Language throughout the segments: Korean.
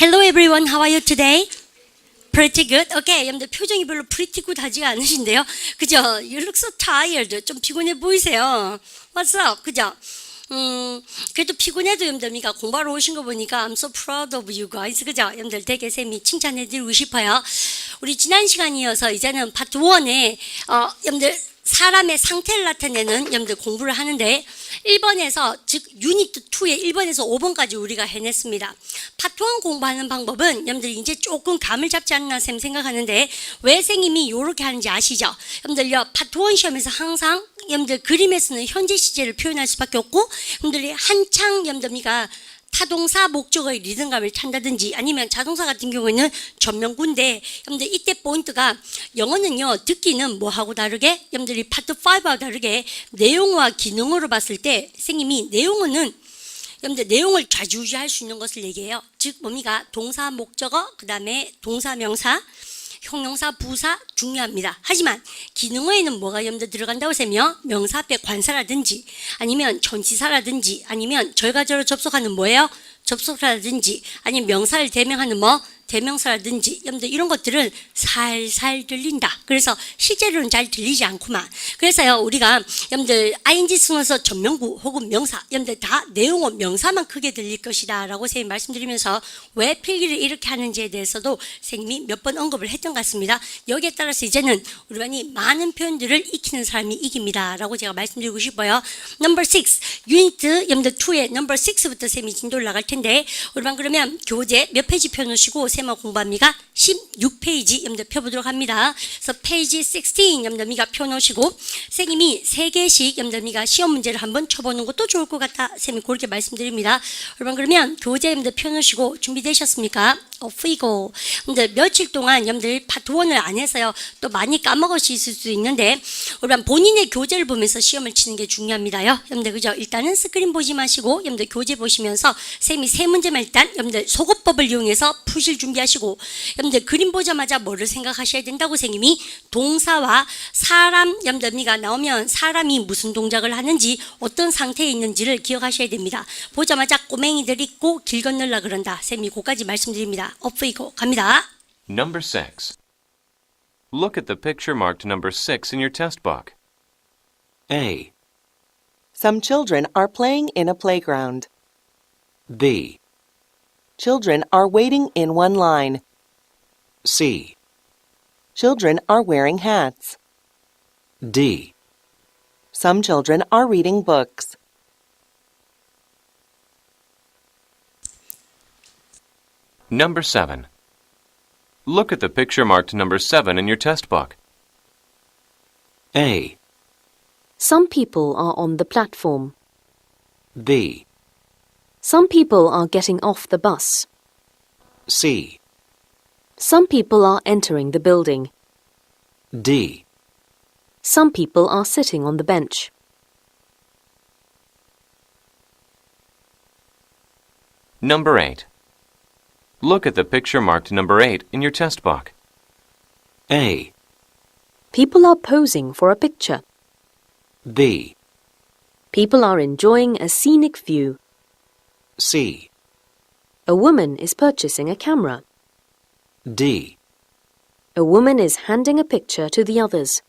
Hello everyone, how are you today? Pretty good? Okay, 여러분들 표정이 별로 pretty good 하지가 않으신데요. 그죠? You look so tired. 좀 피곤해 보이세요. What's up? 그죠? 그래도 피곤해도 여러분들 공부하러 오신 거 보니까 I'm so proud of you guys. 그죠? 여러분들 되게 쌤이 칭찬해드리고 싶어요. 우리 지난 시간이어서 이제는 파트 1에 여러분들 사람의 상태를 나타내는 여러분들 공부를 하는데 1번에서 즉 유니트 2의 1번에서 5번까지 우리가 해냈습니다. 파트 1 공부하는 방법은 여러분들 이제 조금 감을 잡지 않나 쌤 생각하는데 왜 선생님이 이렇게 하는지 아시죠? 여러분들요 파트 1 시험에서 항상 여러분들 그림에서는 현재 시제를 표현할 수밖에 없고 여러분들이 한창 여러분들이가 타동사 목적어의 리듬감을 탄다든지 아니면 자동사 같은 경우에는 전면구인데 여러분들 이때 포인트가 영어는요 듣기는 뭐하고 다르게 여러분들이 파트 5하고 다르게 내용과 기능으로 봤을 때 선생님이 내용은 여러분들 내용을 좌지우지할 수 있는 것을 얘기해요. 즉 뭡니까? 동사 목적어 그 다음에 동사 명사 형용사, 부사 중요합니다. 하지만 기능어에는 뭐가 여러분들 들어간다고 하면 명사 앞에 관사라든지 아니면 전치사라든지 아니면 절과 절을 접속하는 뭐예요? 접속사라든지 아니면 명사를 대명하는 대명사라든지 여러분들 이런 것들은 살살 들린다. 그래서 실제로는 잘 들리지 않구만. 그래서요 우리가 여러분들 ing 승어서 전명구 혹은 명사 여러분들 다 내용은 명사만 크게 들릴 것이다 라고 선생님이 말씀드리면서 왜 필기를 이렇게 하는지에 대해서도 선생님이 몇 번 언급을 했던 것 같습니다. 여기에 따라서 이제는 우리 반이 많은 표현들을 익히는 사람이 이깁니다 라고 제가 말씀드리고 싶어요. 넘버 6 유니트 여러분들 2의 넘버 6부터 선생님이 진도 올라갈 텐데 우리 반 그러면 교재 몇 페이지 펴놓으시고 세마 공부합니까? 16페이지 여러분들 펴보도록 합니다. 그래서 페이지 16 여러분들 펴놓으시고 선생님이 3개씩 여러분들 시험 문제를 한번 쳐보는 것도 좋을 것 같다. 선생님이 그렇게 말씀드립니다. 여러분 그러면 교재 여러분들 펴놓으시고 준비되셨습니까? off we go. 여러분들 며칠 동안 여러분들 파트 1을 안 해서요 또 많이 까먹을 수 있을 수 있는데 여러분 본인의 교재를 보면서 시험을 치는 게 중요합니다요. 여러분들 그죠? 일단은 스크린 보지 마시고 여러분들 교재 보시면서 선생님이 3문제만 일단 여러분들 소거법을 이용해서 푸실 준비하시고 여러분들 그림 보자마자 뭐를 생각하셔야 된다고 선생님이 동사와 사람 여러분들이가 나오면 사람이 무슨 동작을 하는지 어떤 상태에 있는지를 기억하셔야 됩니다. 보자마자 꼬맹이들 있고 길 건널라 그런다. 선생님이 그까지 말씀드립니다. off we go. 갑니다. Number 6. Look at the picture marked number 6 in your test book. A. Some children are playing in a playground. B. Children are waiting in one line. C. Children are wearing hats. D. Some children are reading books. Number 7. Look at the picture marked number 7 in your test book. A. Some people are on the platform. B. Some people are getting off the bus. C. Some people are entering the building. D. Some people are sitting on the bench. Number 8. Look at the picture marked number 8 in your test book. A. People are posing for a picture. B. People are enjoying a scenic view. C. A woman is purchasing a camera. D. A woman is handing a picture to the others.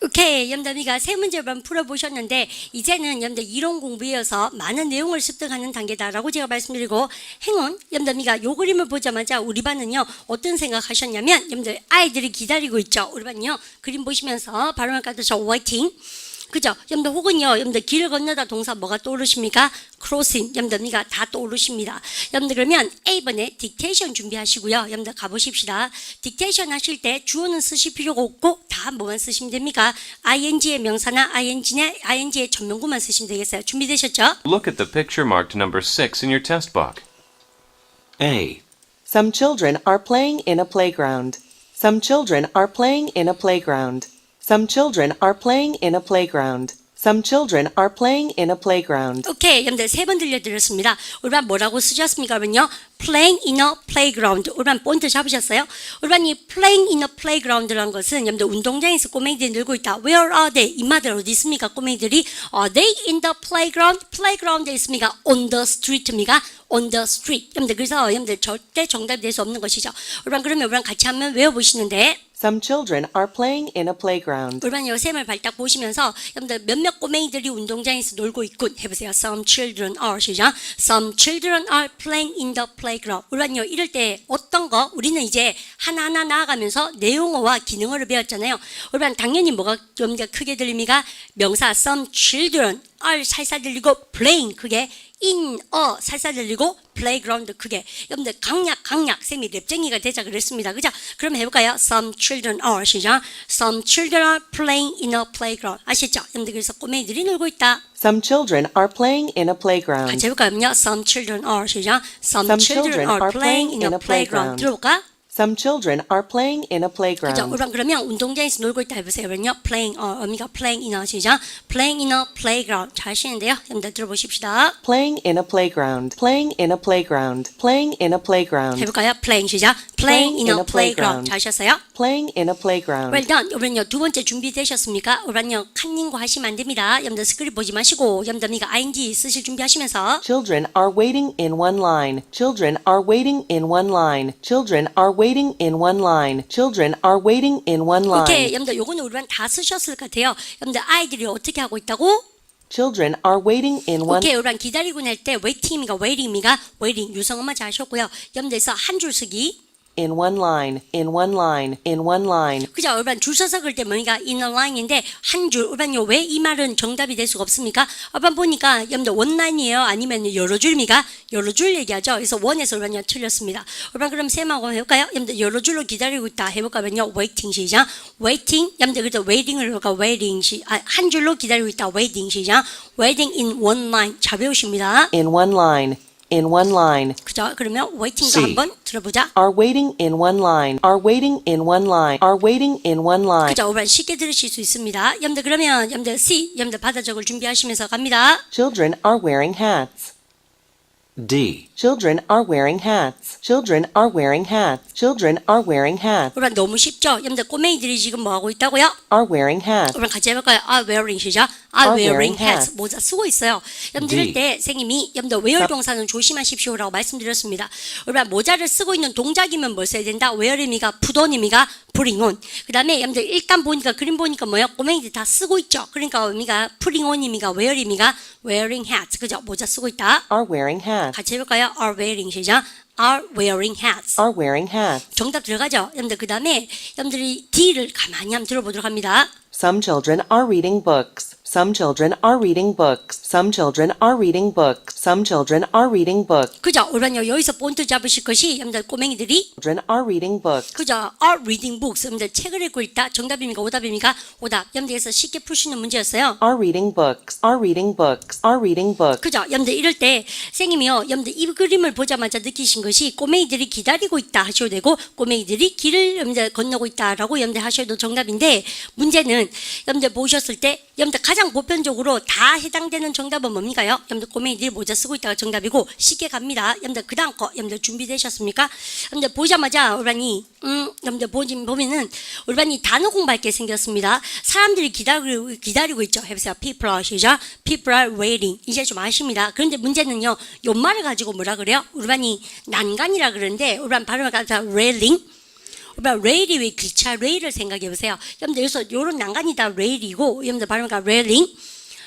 오케이, 여러분들 세 문제만 풀어보셨는데 이제는 여러분들 이론 공부이어서 많은 내용을 습득하는 단계다라고 제가 말씀드리고 행운 여러분들 요 그림을 보자마자 우리 반은요 어떤 생각하셨냐면 여러분들 아이들이 기다리고 있죠. 우리 반은요 그림 보시면서 발음을 까듯이 화이팅. 그죠? 여러분들 혹은요 여러분들 길을 건너다 동사 뭐가 떠오르십니까? crossing 여러분들 다 떠오르십니다. 여러분들 그러면 A번에 딕테이션 준비하시고요. 여러분들 가보십시다. 딕테이션 하실 때 주어는 쓰실 필요가 없고 다 뭐만 쓰시면 됩니까? ing의 명사나 ing의 전명구만 쓰시면 되겠어요. 준비되셨죠? Look at the picture marked number 6 in your test book. A. Some children are playing in a playground. Some children are playing in a playground. Some children are playing in a playground. Some children are playing in a playground. 오케이, 여러분들 3번 들려드렸습니다. 우리반 뭐라고 쓰셨습니까? 그러면요, playing in a playground. 우리반 본드 잡으셨어요? 우리반 이 playing in a playground라는 것은 여러분들 운동장에서 꼬맹이들이 놀고 있다. Where are they? 이마들 어디 있습니까? 꼬맹이들이 Are they in the playground? playground에 있습니까? On the street입니까? On the street. 여러분들 그래서 여러분들 절대 정답이 될 수 없는 것이죠. 우리반 그러면 우리반 같이 한번 외워보시는데. Some children are playing in a playground. 우리반 요셈을 발딱 보시면서 여러분들 몇몇 꼬맹이들이 운동장에서 놀고 있군 해보세요. Some children are 시작. Some children are playing in the playground. 우리반요 이럴 때 어떤 거 우리는 이제 하나하나 나아가면서 내용어와 기능어를 배웠잖아요. 우리반 당연히 뭐가 좀 더 크게 들립니까? 명사 some children are 살살 들리고 playing 크게 in a 살살 들리고 playground 크게. 여러분들 강약 쌤이 랩쟁이가 되자 그랬습니다. 그죠? 그럼 해볼까요? Some children are 시작. Some children are playing in a playground. 아시죠? 여러분들 그래서 꼬맹이들이 놀고 있다. Some children are playing in a 같이 playground. 해볼까요? Some children are 시작. Some Some children children are are playing in playing in a a playground. playground. 들어볼까? Some children are playing in a 그죠? playground. 우리가 그러면 운동장에서 놀고 있다 해보세요. 그러면요, playing, 어미가 playing in a 시작. playing in a playground. 잘 하시는데요. 여러분들 들어보십시다. Playing in a playground. Playing in a playground. Playing in a playground. 해볼까요? playing 시작. playing in a playground. playground. 잘 하셨어요? Playing in a playground. Well done. 여러분요, 두 번째 준비되셨습니까? 여러분요, 칸닝고 하시면 안 됩니다. 여러분들 스크립 보지 마시고, 여러분들 ing 쓰실 준비하시면서. Children are waiting in one line. Children are waiting in one line. Children are waiting in one line. Children are waiting in one line. 오케이, 여러분들 요거는 우리만 다 쓰셨을 것 같아요. 여러분들 아이들이 어떻게 하고 있다고? Children are waiting in one. 오케이, 우리만 기다리고 낼 때 waiting입니까? waiting입니까? waiting 유성엄마 잘 하셨고요. 여러분들에서 한 줄 쓰기. In one line. In one line. In one line. 그죠? 일반 줄 서서 그럴 때 뭐니까 in a line인데 한 줄. 일반요 왜 이 말은 정답이 될 수가 없습니까? 일반 보니까 여러분들 원라인이에요? 아니면 여러 줄입니까? 여러 줄 얘기하죠. 그래서 원에서 일반요 틀렸습니다. 일반 그럼 셈하고 해볼까요? 여러분들 여러 줄로 기다리고 있다 해볼까면요. waiting 시작. waiting. 여러분들 그래서 waiting을 볼까? waiting 한 줄로 기다리고 있다. waiting 시작. waiting in one line. 잘 배우십니다. In one line. In one line. 그죠? 그러면 waiting도 C. 한번 들어보자. Are waiting in one line. Are waiting in one line. Are waiting in one line. 그죠? 일반 쉽게 들으실 수 있습니다. 여러분들 그러면 여러분들 C. 여러분들 받아 적을 준비하시면서 갑니다. Children are wearing hats. D. Children are wearing hats. Children are wearing hats. Children are wearing hats. 그럼 너무 쉽죠? 여러분들 꼬맹이들이 지금 뭐 하고 있다고요? Are wearing hats. 그럼 같이 해볼까요? Are wearing 시작. Are Are wearing wearing hats. hats. 모자 쓰고 있어요. 여러분들 D. 이럴 때 선생님이 여러분들 wear 동사는 조심하십시오라고 말씀드렸습니다. 그러면 모자를 쓰고 있는 동작이면 뭘 써야 된다? wear입니까? put on입니까? putting on. 그 다음에 여러분들 일단 보니까 그림 보니까 뭐야? 꼬맹이들 다 쓰고 있죠. 그러니까 의미가 putting on입니까? wear입니까? wearing hats. 그죠? 모자 쓰고 있다. Are wearing hats. 같이 해볼까요? Are wearing 시작. Are wearing hats. Are wearing hats. 정답 들어가죠? 여러분들 그 다음에 여러분들이 D를 가만히 한번 들어보도록 합니다. Some children are reading books. Some children are reading books. Some children are reading books. Some children are reading books. 그죠? 우리는요 여기서 본트 잡으실 것이 여러분들 꼬맹이들이 Children are reading books. 그죠? Are reading books. 여러분들 책을 읽고 있다. 정답입니까? 오답입니까? 오답. 여러분들에서 쉽게 풀 수 있는 문제였어요. Are reading books. Are reading books. Are reading books. 그죠? 여러분들 이럴 때 선생님이요. 여러분들 이 그림을 보자마자 느끼신 것이 꼬맹이들이 기다리고 있다 하셔도 되고 꼬맹이들이 길을 여러분들 건너고 있다라고 여러분들 하셔도 정답인데 문제는 여러분들 보셨을 때 여러분들 가장 보편적으로 다 해당되는 정답은 뭡니까요? 여러분들 꼬맹이들이 모자 쓰고 있다가 정답이고 쉽게 갑니다. 여러분들 그 다음 거 여러분들 준비되셨습니까? 여러분들 보자마자 우리반이 여러분들 보면은 우리반이 단어 공부할 게 생겼습니다. 사람들이 기다리고 있죠. 해보세요. People are 시작. People are waiting. 이제 좀 아십니다. 그런데 문제는요. 요 말을 가지고 뭐라 그래요? 우리반이 난간이라 그러는데 우리반 발음을 갖다 railing. 레일이 왜 기차 레일을 생각해 보세요. 여러분들 여기서 요런 난간이 다 레일이고 여러분들 발음가 레일링.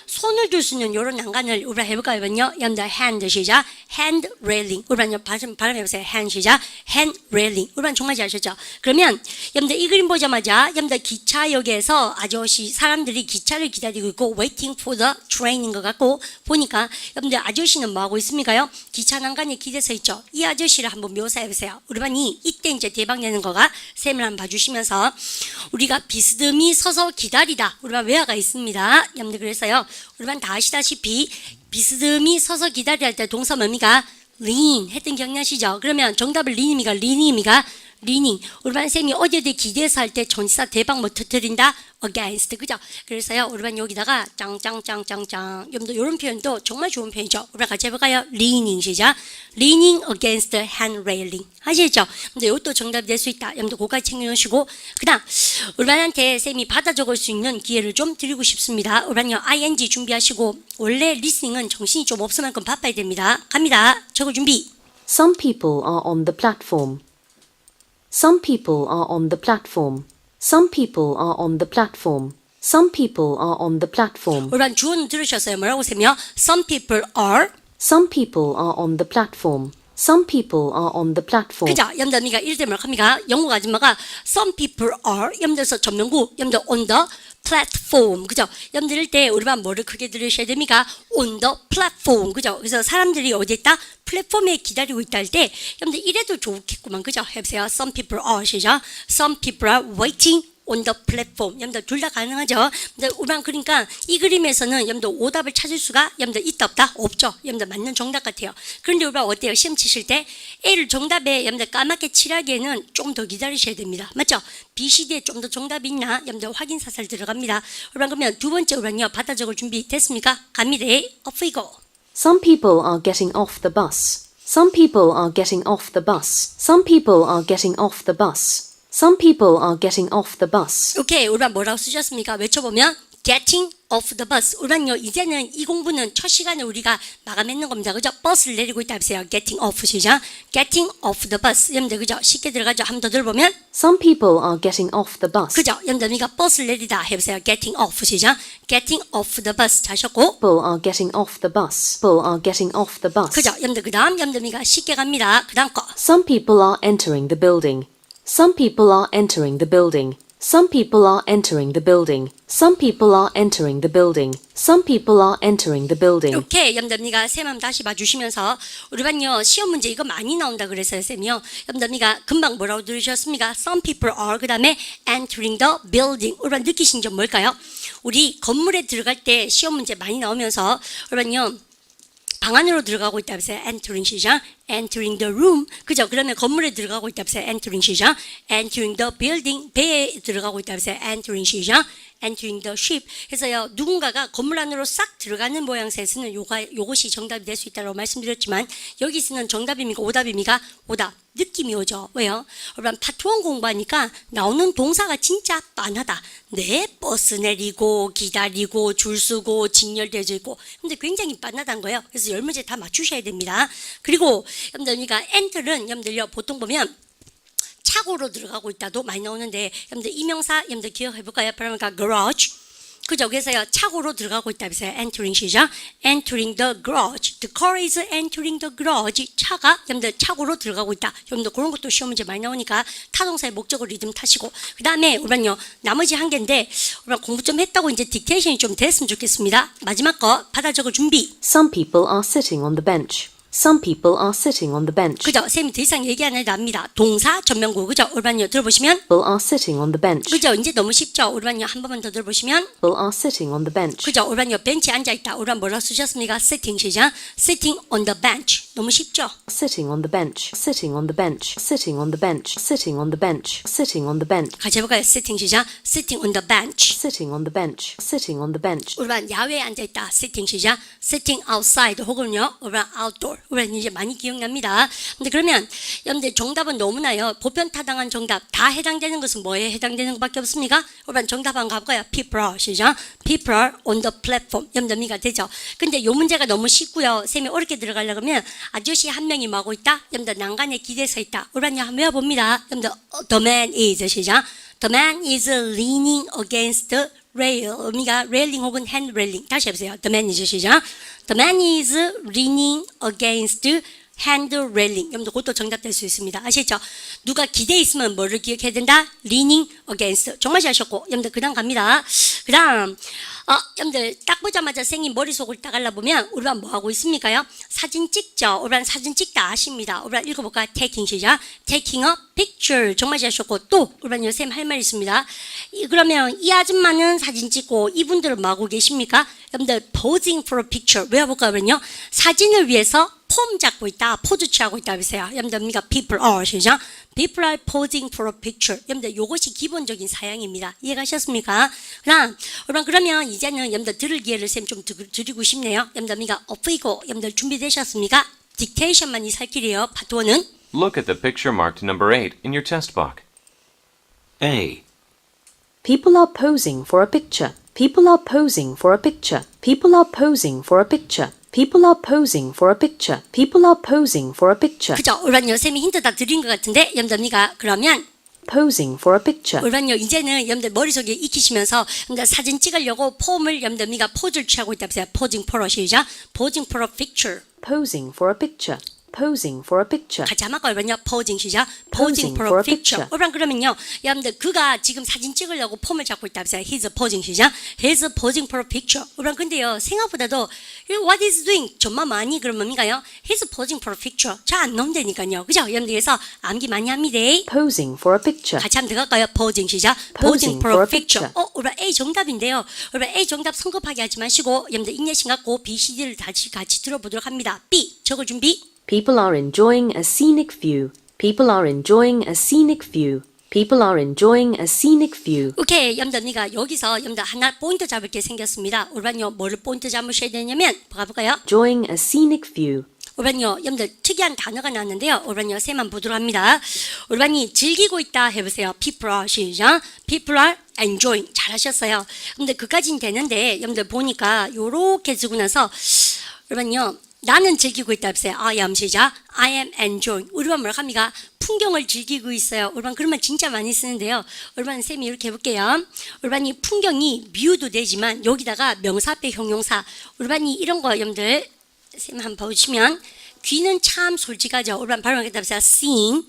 손을 들 수 있는 요런 난간을 우리가 해볼까요? 여러분들 hand 시작. hand railing. 우리가 발음해보세요. hand 시작. hand railing. 우리가 정말 잘 하셨죠? 그러면 여러분들 이 그림 보자마자 여러분들 기차역에서 아저씨 사람들이 기차를 기다리고 있고 waiting for the train인 것 같고 보니까 여러분들 아저씨는 뭐 하고 있습니까요? 기차 난간에 기대서 있죠? 이 아저씨를 한번 묘사해보세요. 우리반이 이때 이제 대박내는 거가 셈을 한번 봐주시면서 우리가 비스듬히 서서 기다리다. 우리반 외화가 있습니다. 여러분들 그래서요. 우리반 다 아시다시피 비스듬히 서서 기다릴 때 동사 뭡니까? lean 했던 기억나시죠? 그러면 정답을 lean입니까? lean입니까? leaning. 우리 반 쌤이 어디에 기대서 할 때 전치사 대박 못 터뜨린다? against. 그죠? 그래서요, 우리 반 여기다가 짱짱짱짱짱. 여러분들 이런 표현도 정말 좋은 표현이죠. 우리 반 같이 해볼까요? leaning 시작. leaning against the handrailing. 아시겠죠? 근데 이것도 정답이 될 수 있다. 여러분들 그거까지 챙겨놓으시고. 그 다음, 우리 반한테 쌤이 받아 적을 수 있는 기회를 좀 드리고 싶습니다. 우리 반요, ing 준비하시고, 원래 리스닝은 정신이 좀 없을 만큼 바빠야 됩니다. 갑니다. 적을 준비. Some people are on the platform. Some people are on the platform. Some people are on the platform. Some people are on the platform. 우리 반 주어는 들으셨어요? 뭐라고 쌤이요? Some people are. Some people are on the platform. Some people are on the platform. 그죠? 여러분들 이럴 때 뭐라고 합니까? 영국 아줌마가 some people are 여러분들서 전명구 여러분들 on the platform. 그죠? 여러분들 이럴 때 우리 반 뭐를 크게 들으셔야 됩니까? on the platform. 그죠? 그래서 사람들이 어디 있다? 플랫폼에 기다리고 있다 할 때 여러분들 이래도 좋겠구만. 그죠? 해보세요. Some people are 시작. Some people are waiting on the platform. 여러분들 둘 다 가능하죠. 우리만 그러니까 이 그림에서는 여러분들 오답을 찾을 수가 여러분들 있다 없다? 없죠. 여러분들 맞는 정답 같아요. 그런데 우리가 어때요? 시험 치실 때 A를 정답에 여러분들 까맣게 칠하기에는 좀 더 기다리셔야 됩니다. 맞죠? B, C, D에 좀 더 정답이 있나? 여러분들 확인 사살 들어갑니다. 우리만 그러면 두 번째 우리는요 받아 적을 준비 됐습니까? 갑니다. Off we go. Some people are getting off the bus. Some people are getting off the bus. Some people are getting off the bus. Some people are getting off the bus. 오케이, 우리만 뭐라고 쓰셨습니까? 외쳐보면 getting off the bus. 우리는요 이제는 이 공부는 첫 시간에 우리가 마감했는 겁니다. 그죠? 버스를 내리고 있다 하세요. getting off 시작. getting off the bus. 여러분들 그죠? 쉽게 들어가죠. 한 번 더 들어보면 Some people are getting off the bus. 그죠? 여러분들 우리가 버스를 내리다 해보세요. getting off 시작. getting off the bus 자셨고 People are getting off the bus. People are getting off the bus. 그죠? 여러분들 그 다음 여러분들 우리가 쉽게 갑니다. 그 다음 거 Some people are entering the building. Some people are entering the building. Some people are entering the building. Some people are entering the building. Some people are entering the building. 오케이, 여러분들 우리가 쌤 한번 다시 봐주시면서 우리 반요 시험 문제 이거 많이 나온다 그랬어요 쌤이요. 여러분들 우리가 금방 뭐라고 들으셨습니까? Some people are 그 다음에 entering the building. 우리 반 느끼신 점 뭘까요? 우리 건물에 들어갈 때 시험 문제 많이 나오면서 우리 반요 방 안으로 들어가고 있다 하면서 entering 시작. entering the room. 그죠? 그러면 건물에 들어가고 있다 하면서 entering 시작. entering the building. 배에 들어가고 있다 하면서 entering 시작. entering the ship. 그래서요, 누군가가 건물 안으로 싹 들어가는 모양새에서는 요것이 정답이 될 수 있다고 말씀드렸지만 여기서는 정답입니까? 오답입니까? 오답. 느낌이 오죠. 왜요? 여러분 파트 1 공부하니까 나오는 동사가 진짜 빤하다. 네, 버스 내리고 기다리고 줄 서고 진열되어 있고 근데 굉장히 빤하다는 거예요. 그래서 10문제 다 맞추셔야 됩니다. 그리고 여러분들 그러니까 enter는 여러분들요 보통 보면 차고로 들어가고 있다도 많이 나오는데 여러분들 이명사 여러분들 기억해 볼까요? 그러니까 garage. 그죠? 그래서요 차고로 들어가고 있다 그래서 entering 시작. entering the garage. The car is entering the garage. 차가 여러분들 차고로 들어가고 있다. 여러분들 그런 것도 시험 문제 많이 나오니까 타동사의 목적을 리듬 타시고 그 다음에 우리는요 나머지 한 개인데 우리 공부 좀 했다고 이제 딕테이션이 좀 됐으면 좋겠습니다. 마지막 거 받아 적을 준비. Some people are sitting on the bench. Some people are sitting on the bench. 그죠? 쌤이 더 이상 얘기 안 해도 압니다. 동사 전명구 그죠? 올반요 들어보시면 People are sitting on the bench. 그죠? 이제 너무 쉽죠? 올반요 한 번만 더 들어보시면 People are sitting on the bench. 그죠? 올반요 벤치에 앉아있다. 올반 뭐라고 쓰셨습니까? sitting 시작. sitting on the bench. 너무 쉽죠? Sitting on the bench. Sitting on the bench. Sitting on the bench. Sitting on the bench. Sitting on the bench. 같이 해볼까요? sitting 시작. sitting on the bench. Sitting on the bench. Sitting on the bench. 올반 야외에 앉아있다. sitting 시작. sitting outside 혹은요 올반 outdoor. 올반 이제 많이 기억납니다. 근데 그러면 여러분들 정답은 너무나요. 보편타당한 정답 다 해당되는 것은 뭐에 해당되는 것밖에 없습니까? 올반 정답 한번 가볼까요? People are 시작. People are on the platform. 여러분들 이해가 되죠? 근데 요 문제가 너무 쉽고요. 쌤이 어렵게 들어가려고 하면 아저씨 한 명이 뭐 하고 있다? 여러분들 난간에 기대서 있다. 올반요 한번 외워봅니다. 여러분들 the man is 시작. The man is leaning against the rail. 의미가 railing 혹은 hand railing. 다시 해보세요. The man is 시작. The man is leaning against hand railing. 여러분들 그것도 정답 될 수 있습니다. 아시죠? 누가 기대 있으면 뭐를 기억해야 된다? leaning against. 정말 잘하셨고 여러분들 그 다음 갑니다. 그 다음 여러분들 딱 보자마자 생긴 머릿속을 딱 알아보면 우리반 뭐 하고 있습니까요? 사진 찍죠. 우리반 사진 찍다 아십니다. 우리반 읽어볼까? taking 시작. taking a picture. 정말 잘하셨고 또 우리반 요쌤 할 말 있습니다. 그러면 이 아줌마는 사진 찍고 이분들은 뭐 하고 계십니까? 여러분들 posing for a picture. 외워볼까요? 그러면요. 사진을 위해서 폼 잡고 있다, 포즈 취하고 있다 보세요. 여러분들 people are 시작. People are posing for a picture. 여러분들 이것이 기본적인 사양입니다. 이해가셨습니까? 그러면 이제는 여러분들 들을 기회를 쌤 좀 드리고 싶네요. 여러분들 엎이고 여러분들 준비되셨습니까? 딕테이션만 이 살 길이에요. 파트 1은 Look at the picture marked number 8 in your test book. A. People are posing for a picture. People are posing for a picture. People are posing for a picture. People are posing for a picture. People are posing for a picture. 그죠? 올반요 쌤이 힌트 다 드린 것 같은데 여러분들 그러면 Posing for a picture. 올반요 이제는 여러분들 머릿속에 익히시면서 여러분들 사진 찍으려고 폼을 여러분들 포즈를 취하고 있다 보세요. posing for a 시작. posing for a picture. Posing for a picture. Posing for a picture. 같이 한번 걸면요. posing 시작. posing for a picture. 올반 그러면요. 여러분들 그가 지금 사진 찍으려고 폼을 잡고 있다 보세요. he's posing 시작. he's posing for a picture. 올반 근데요. 생각보다도 what is doing 정말 많이 그러면 뭡니까요? he's posing for a picture. 잘 안 나온다니까요. 그죠? 여러분들 그래서 암기 많이 합니다. Posing for a picture. 같이 한번 들어갈까요? posing 시작. posing for a picture. 올반 A 정답인데요. 올반 A 정답 성급하게 하지 마시고 여러분들 인내심 갖고 B, C, D를 같이 들어보도록 합니다. B 적을 준비. People are enjoying a scenic view. People are enjoying a scenic view. People are enjoying a scenic view. 오케이, 여러분들 여기서 여러분들 하나 포인트 잡을 게 생겼습니다. 올반요 뭐를 포인트 잡으셔야 되냐면 가볼까요? Enjoying a scenic view. 올반요 여러분들 특이한 단어가 나왔는데요. 올반요 쌤만 보도록 합니다. 올반이 즐기고 있다 해보세요. People are 시작. People are enjoying. 잘하셨어요. 근데 그까진 되는데 여러분들 보니까 요렇게 쓰고 나서 올반요 나는 즐기고 있다 해보세요. I am 시작. I am enjoying. 우리반 뭐라고 합니까? 풍경을 즐기고 있어요. 올반 그런 말 진짜 많이 쓰는데요. 올반 쌤이 이렇게 해볼게요. 올반이 풍경이 view도 되지만 여기다가 명사 앞에 형용사. 올반이 이런 거 여러분들 쌤 한번 보시면 귀는 참 솔직하죠. 올반 바로 하겠다 해보세요. seen.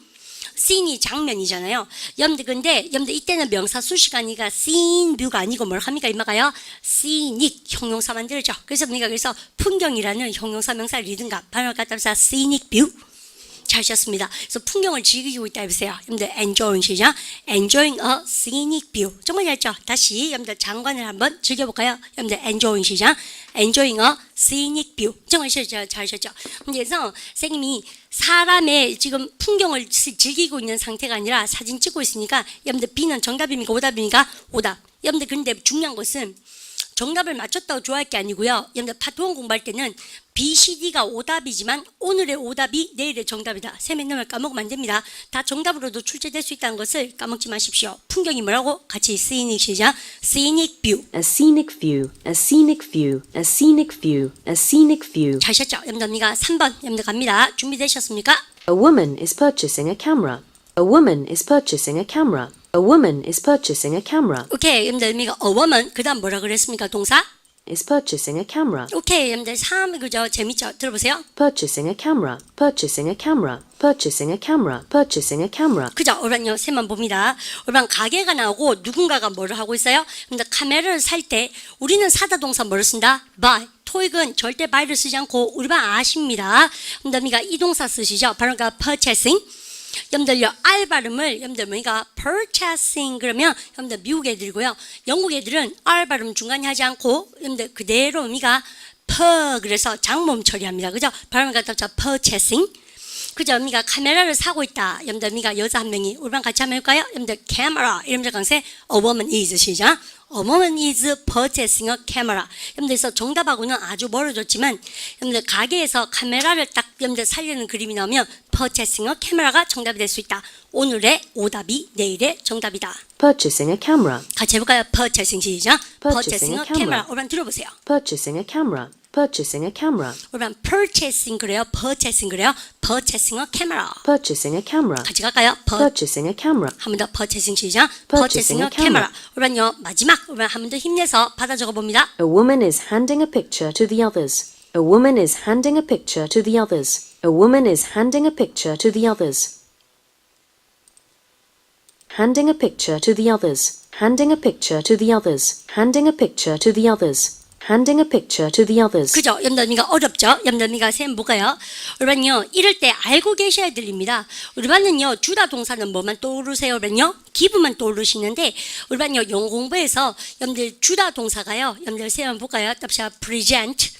seen이 장면이잖아요. 여러분들 근데 여러분들 이때는 명사 수식아니까 seen view가 아니고 뭘 합니까? 이마가요. scenic 형용사 만들죠. 그래서 그래서 풍경이라는 형용사 명사 리듬감 발음을 갖다 해서 scenic view. 잘하셨습니다. 그래서 풍경을 즐기고 있다 해보세요. 여러분들 enjoying 시작. enjoying a scenic view. 정말 잘했죠. 다시 여러분들 장관을 한번 즐겨볼까요? 여러분들 enjoying 시작. enjoying a scenic view. 정말 잘하셨죠. 그래서 선생님이 사람의 지금 풍경을 즐기고 있는 상태가 아니라 사진 찍고 있으니까 여러분들 B는 정답입니까? 오답입니까? 오답. 여러분들 근데 중요한 것은 정답을 맞췄다고 좋아할 게 아니고요. 여러분들 파트 1 공부할 때는 B, C, D가 오답이지만 오늘의 오답이 내일의 정답이다. 쌤의 놈을 까먹으면 안 됩니다. 다 정답으로도 출제될 수 있다는 것을 까먹지 마십시오. 풍경이 뭐라고? 같이 scenic 시작. scenic view. A scenic view. A scenic view. A scenic view. A scenic view. 잘하셨죠? 여러분들 3번 여러분들 갑니다. 준비되셨습니까? A woman is purchasing a camera. A woman is purchasing a camera. A woman is purchasing a camera. 오케이 여러분들 a woman 그 다음 뭐라 그랬습니까? 동사? Is purchasing a camera. 오케이 여러분들 3 그죠? 재밌죠? 들어보세요. Purchasing a camera. Purchasing a camera. Purchasing a camera. Purchasing a camera. 그죠? 올반요 쌤만 봅니다. 올반 가게가 나오고 누군가가 뭐를 하고 있어요? 근데 카메라를 살 때 우리는 사다 동사 뭐를 쓴다? buy. 토익은 절대 buy를 쓰지 않고 우리 반 아십니다. 근데 이 동사 쓰시죠? 바로 purchasing. 여러분들요 R 발음을 여러분들 purchasing 그러면 여러분들 미국 애들이고요. 영국 애들은 R 발음 중간에 하지 않고 여러분들 그대로 그래서 장모음 처리합니다. 그죠? 발음을 갖다 purchasing. 그죠? 카메라를 사고 있다. 여러분들 여자 한 명이 우리 반 같이 한번 해볼까요? 여러분들 camera 이러면서 강세 a woman is 시작. A woman is purchasing a camera. 여러분들 정답하고는 아주 멀어졌지만 여러분들 가게에서 카메라를 딱 여러분들 살리는 그림이 나오면 purchasing a camera가 정답이 될 수 있다. 오늘의 오답이 내일의 정답이다. Purchasing a camera. 같이 해볼까요? purchasing 시작. Purchasing a camera. 우리 반 들어보세요. Purchasing a camera. Purchasing a camera. 우리 반 purchasing 그래요. purchasing 그래요. purchasing a camera. Purchasing a camera. 같이 갈까요? Purchasing a camera. 한 번 더 purchasing 시작. Purchasing purchasing a a camera. camera. 우리 반요 마지막 우리 반 한 번 더 힘내서 받아 적어 봅니다. A woman is handing a picture to the others. A woman is handing a picture to the others. A woman is handing a picture to the others. Handing a picture to the others. Handing a picture to the others. Handing a picture to the others. Handing a picture to the others. 그죠? 여러분들 어렵죠? 여러분들 쌤 뭐가요? 우리반요 이럴 때 알고 계셔야 들립니다. 우리반은요 주다 동사는 뭐만 떠오르세요? 우리반요 기분만 떠오르시는데 우리반요 영어 공부에서 여러분들 주다 동사가요. 여러분들 쌤 볼까요? 답시야 present.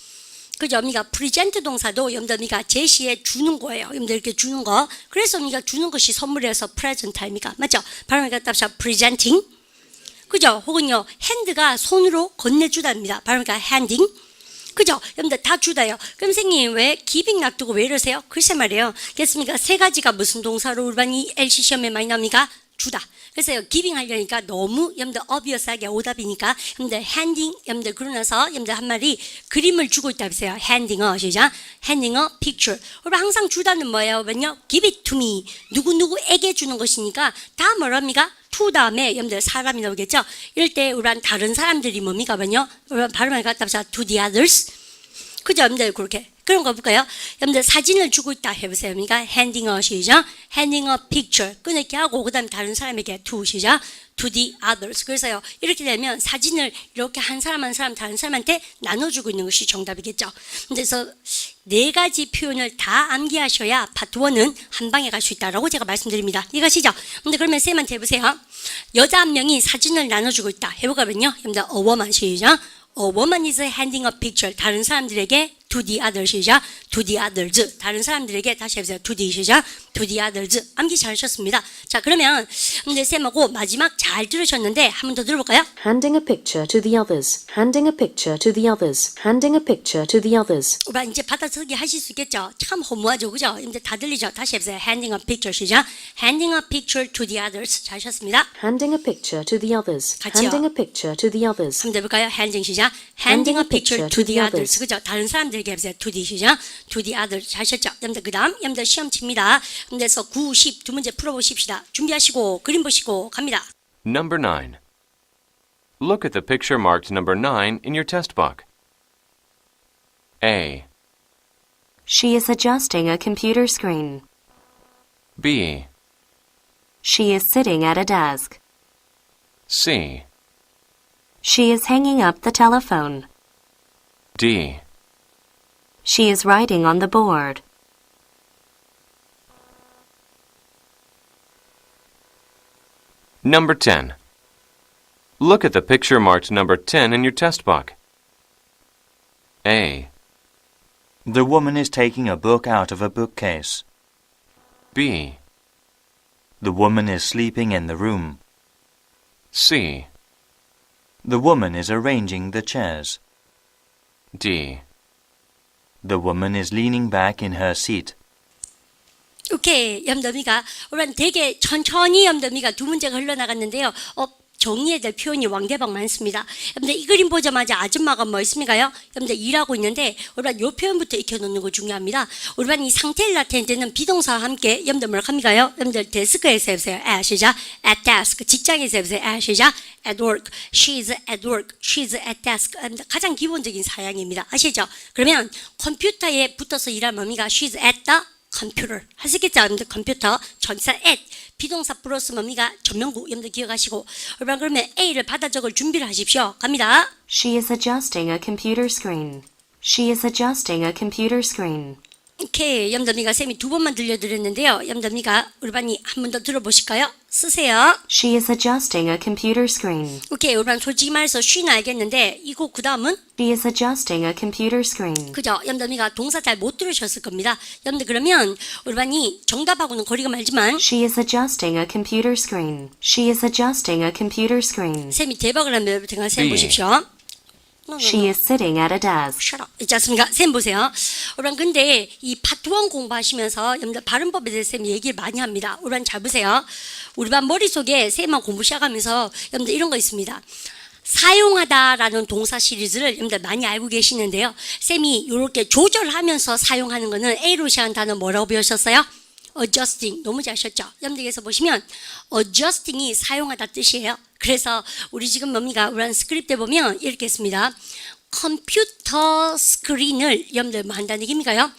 그죠? 우리가 프리젠트 동사도 여러분들 제시해 주는 거예요. 여러분들 이렇게 주는 거. 그래서 우리가 주는 것이 선물이어서 프레젠트 타임이니까 맞죠? 발음을 갖다 프리젠팅. 그죠? 혹은요 핸드가 손으로 건네주답니다. 발음을 핸딩. 그죠? 여러분들 다 주다요. 그럼 선생님 왜 기빙 놔두고 왜 이러세요? 글쎄 말이에요. 그렇습니까? 세 가지가 무슨 동사로 우리반이 LC 시험에 많이 나옵니까? 주다. 그래서 기빙 하려니까 너무 여러분들 obvious하게 오답이니까 여러분들 핸딩 여러분들 그러고 나서 여러분들 한 마리 그림을 주고 있다 보세요. 핸딩어 시작. 핸딩어 picture. 우리 항상 주다는 뭐예요? 왜요? give it to me. 누구누구에게 주는 것이니까 다 뭐랍니까? to 다음에 여러분들 사람이 나오겠죠? 이럴 때 우리한 다른 사람들이 뭡니까? 왜요? 우리 발음을 갖다 보자. to the others. 그죠? 여러분들 그렇게. 그런 거 볼까요? 여러분들 사진을 주고 있다 해보세요. 그러니까 handing a 시작. handing a picture. 끊을게 하고 그 다음에 다른 사람에게 to 시작. to the others. 그래서요. 이렇게 되면 사진을 이렇게 한 사람 한 사람 다른 사람한테 나눠주고 있는 것이 정답이겠죠. 그래서 네 가지 표현을 다 암기하셔야 파트 1은 한 방에 갈 수 있다라고 제가 말씀드립니다. 이해가시죠? 근데 그러면 쌤한테 해보세요. 여자 한 명이 사진을 나눠주고 있다. 해보거든요. 여러분들 a woman 시작. A woman is handing a picture. 다른 사람들에게 to the others 시작. to the others. 다른 사람들에게 다시 해보세요. to the 시작. to the others. 암기 잘하셨습니다. 자 그러면 근데 쌤하고 마지막 잘 들으셨는데 한 번 더 들어볼까요? handing a picture to the others, handing a picture to the others, handing a picture to the others. 오빠 이제 받아쓰기 하실 수 있겠죠? 참 허무하죠, 그죠? 이제 다 들리죠? 다시 해보세요. handing a picture 시작. handing a picture to the others. 잘하셨습니다. handing a picture to the others, 같이요. handing a picture to the others. 한번 해볼까요? handing 시작. handing a picture to the others. 그죠? 다른 사람들에게 해보세요. to the 시작. to the others. 잘하셨죠? 여러분들 그 다음 여러분들 시험 칩니다. 그래서 9, 10 두 문제 풀어보십시다. 준비하시고 그림 보시고 갑니다. Number 9. Look at the picture marked number 9 in your test book. A, She is adjusting a computer screen. B, She is sitting at a desk. C, She is hanging up the telephone. D. She is writing on the board. Number 10. Look at the picture marked number 10 in your test book. A, The woman is taking a book out of a bookcase. B, The woman is sleeping in the room. C, The woman is arranging the chairs. D. The woman is leaning back in her seat. 오케이, 염더미가 우리는 되게 천천히 염더미가 두 문제가 흘러나갔는데요. 정리해야 될 표현이 왕대박 많습니다. 여러분들 이 그림 보자마자 아줌마가 뭐 있습니까요? 여러분들 일하고 있는데 우리가 이 표현부터 익혀놓는 거 중요합니다. 우리가 이 상태를 나타낼 때는 비동사와 함께 여러분들 뭐라고 합니까요? 여러분들 데스크에서 해보세요. at 시작. at desk. 직장에서 해보세요. at 시작. at work. She's at work. She's at desk. 가장 기본적인 사양입니다. 아시죠? 그러면 컴퓨터에 붙어서 일하는 뭡니까? She's at the computer. 하시겠죠? 여러분들 컴퓨터. 전사 at. 비동사 플러스 뭡니까? 전명구. 여러분들 기억하시고. 그러면 A를 받아 적을 준비를 하십시오. 갑니다. She is adjusting a computer screen. She is adjusting a computer screen. 오케이. 염더미가 쌤이 두 번만 들려드렸는데요. 염더미가 우리 반이 한 번 더 들어보실까요? 쓰세요. She is adjusting a computer screen. 오케이. 우리 반 솔직히 말해서 쉬는 알겠는데 이거 그 다음은 She is adjusting a computer screen. 그죠? 염더미가 동사 잘 못 들으셨을 겁니다. 염더 그러면 우리 반이 정답하고는 거리가 멀지만 She is adjusting a computer screen. She is adjusting a computer screen. 쌤이 대박을 하면 여러분 쌤 네. 보십시오. She is sitting at a desk. Shut up. 있지 않습니까? 쌤 보세요. 여러분 근데 이 파트 1 공부하시면서 여러분들 발음법에 대해서 쌤이 얘기를 많이 합니다. 여러분 잘 보세요. 우리 반 머릿속에 쌤만 공부 시작하면서 여러분들 이런 거 있습니다. 사용하다라는 동사 시리즈를 여러분들 많이 알고 계시는데요. 쌤이 이렇게 조절하면서 사용하는 거는 A로 시작한 단어 뭐라고 배우셨어요? adjusting. 너무 잘 하셨죠? 여러분들께서 보시면 adjusting이 사용하다 뜻이에요. 그래서 우리 지금 뭡니까? 우리 스크립트에 보면 이렇게 했습니다. 컴퓨터 스크린을 여러분들 뭐 한다는 얘기입니까요?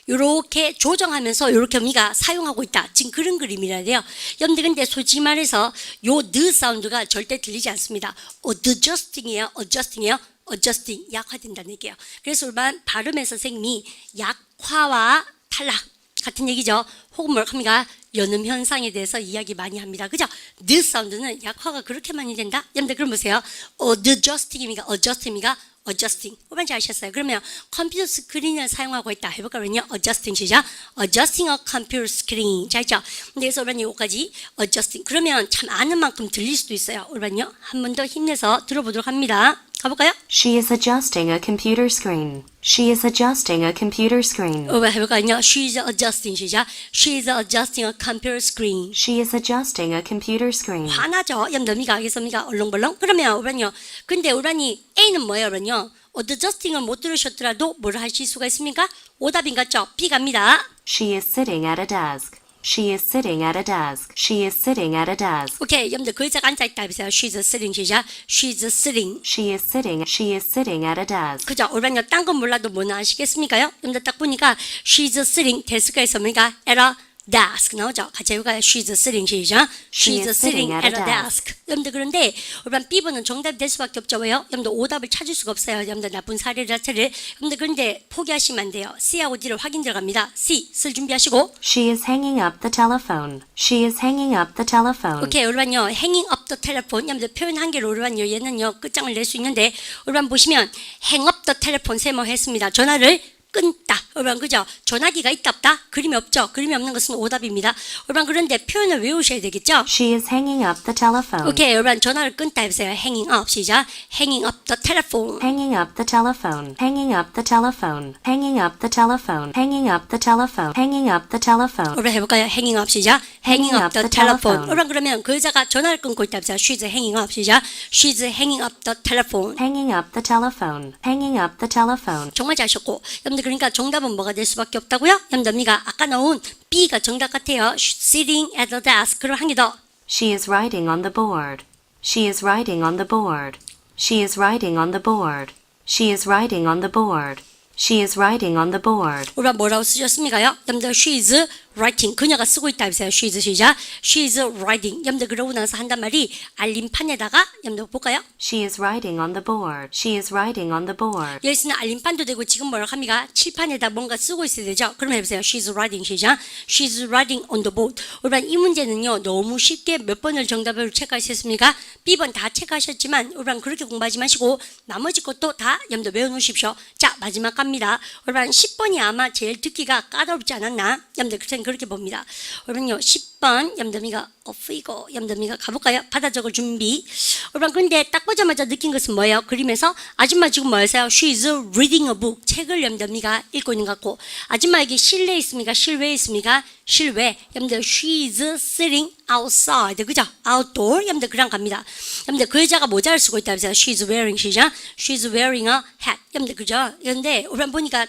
요렇게 조정하면서 요렇게 우리가 사용하고 있다. 지금 그런 그림이라 돼요. 여러분들 근데 솔직히 말해서 요 the 사운드가 절대 들리지 않습니다. adjusting이에요. adjusting이에요. adjusting 약화된다는 얘기예요. 그래서 우리만 발음에서 선생님이 약화와 탈락 같은 얘기죠. 혹은 뭘 합니까? 연음 현상에 대해서 이야기 많이 합니다. 그죠? the 사운드는 약화가 그렇게 많이 된다? 여러분들 그럼 보세요. adjusting입니까? adjusting입니까? adjusting. 오반지 아셨어요? 그러면 컴퓨터 스크린을 사용하고 있다. 해볼까요? adjusting 시작. adjusting a computer screen. 자, 있죠? 그래서 오반이 요까지 adjusting. 그러면 참 아는 만큼 들릴 수도 있어요. 오반요. 한 번 더 힘내서 들어보도록 합니다. 가볼까요? She is adjusting a computer screen. She is adjusting a computer screen. 오반 해볼까요? she's adjusting 시작. she's adjusting a computer screen. She is adjusting a computer screen. 화나죠? 염더미가 알겠습니까? 얼렁벌렁. 그러면 오반요. 근데 오반이 A는 뭐예요? 오반요. adjusting을 못 들으셨더라도 뭘 하실 수가 있습니까? 오답인 같죠? B 갑니다. She is sitting at a desk. She is sitting at a desk. She is sitting at a desk. 오케이, 염들 그 의자가 앉아있다 해보세요. She's sitting 시작. She's sitting. She is sitting at a desk. 그죠? 오반요. 딴 건 몰라도 뭐는 아시겠습니까? 염들 딱 보니까 She's sitting 데스크가 있습니까? at a desk 나오죠? 같이 해볼까요? She's sitting 시작. She is sitting at a desk. 염들 그런데 오반 B번은 정답이 될 수밖에 없죠. 왜요? 염들 오답을 찾을 수가 없어요. 염들 나쁜 사례 자체를. 염들 그런데 포기하시면 안 돼요. C하고 D를 확인 들어갑니다. C 쓸 준비하시고. She is hanging up the telephone. She is hanging up the telephone. 오케이, 오르반요. hanging up the telephone. 여러분들 표현 한 개로 오르반요. 얘는요. 끝장을 낼 수 있는데 오르반 보시면 hang up the telephone 세모했습니다. 전화를 끊다. 오르반 그죠? 전화기가 있다 없다? 그림이 없죠? 그림이 없는 것은 오답입니다. 오르반 그런데 표현을 외우셔야 되겠죠? She is hanging up the telephone. 오케이, 오르반 전화를 끊다 해보세요. hanging up 시작. hanging up the telephone. Hanging up the telephone. Hanging up the telephone. Hanging up the telephone. Hanging up the telephone. Hanging up the telephone. 오르반 해볼까요? hanging up 시작. hanging up the telephone. 오르반 그러면 그 여자가 전화를 끊고 있다 해보세요. she's hanging up 시작. she's hanging up the telephone. Hanging up the telephone. Hanging up the telephone. 정말 잘하셨고 여러분들 그러니까 정답은 뭐가 될 수밖에 없다고요? 여러분들미가 아까 나온 B가 정답 같아요. Sitting at the desk. 그럼 한 개 더. She is writing on the board. She is writing on the board. She is writing on the board. She is writing on the board. She is writing on the board. 우리가 뭐라고 쓰셨습니까요? 여러분들 she is writing. 그녀가 쓰고 있다 해보세요. she is 시작. she is writing. 여러분들 그러고 나서 한단 말이 알림판에다가 여러분들 볼까요? She is writing on the board. She is writing on the board. 여기서는 알림판도 되고 지금 뭐라고 합니까? 칠판에다 뭔가 쓰고 있어야 되죠. 그럼 해보세요. she's writing 시작. she's writing on the board. 우리가 이 문제는요. 너무 쉽게 몇 번을 정답을 체크하셨습니까? B번 다 체크하셨지만 우리가 그렇게 공부하지 마시고 나머지 것도 다 여러분들 외워놓으십시오. 자 마지막 갑니다. 우리가 10번이 아마 제일 듣기가 까다롭지 않았나? 여러분들 그렇게 봅니다. 여러분요 10번 염더미가 figure 염더미가 가볼까요? 받아 적을 준비. 여러분 근데 딱 보자마자 느낀 것은 뭐예요? 그림에서 아줌마 지금 뭐 하세요? She's reading a book. 책을 염더미가 읽고 있는 것 같고 아줌마에게 실내 있습니까? 실외 있습니까? 실외. 염더 she's sitting outside. 그죠? outdoor. 염더 그랑 갑니다. 염더 그 여자가 모자를 쓰고 있다. She's wearing 시작. She's wearing a hat. 염더 그죠? 그런데 우리 보니까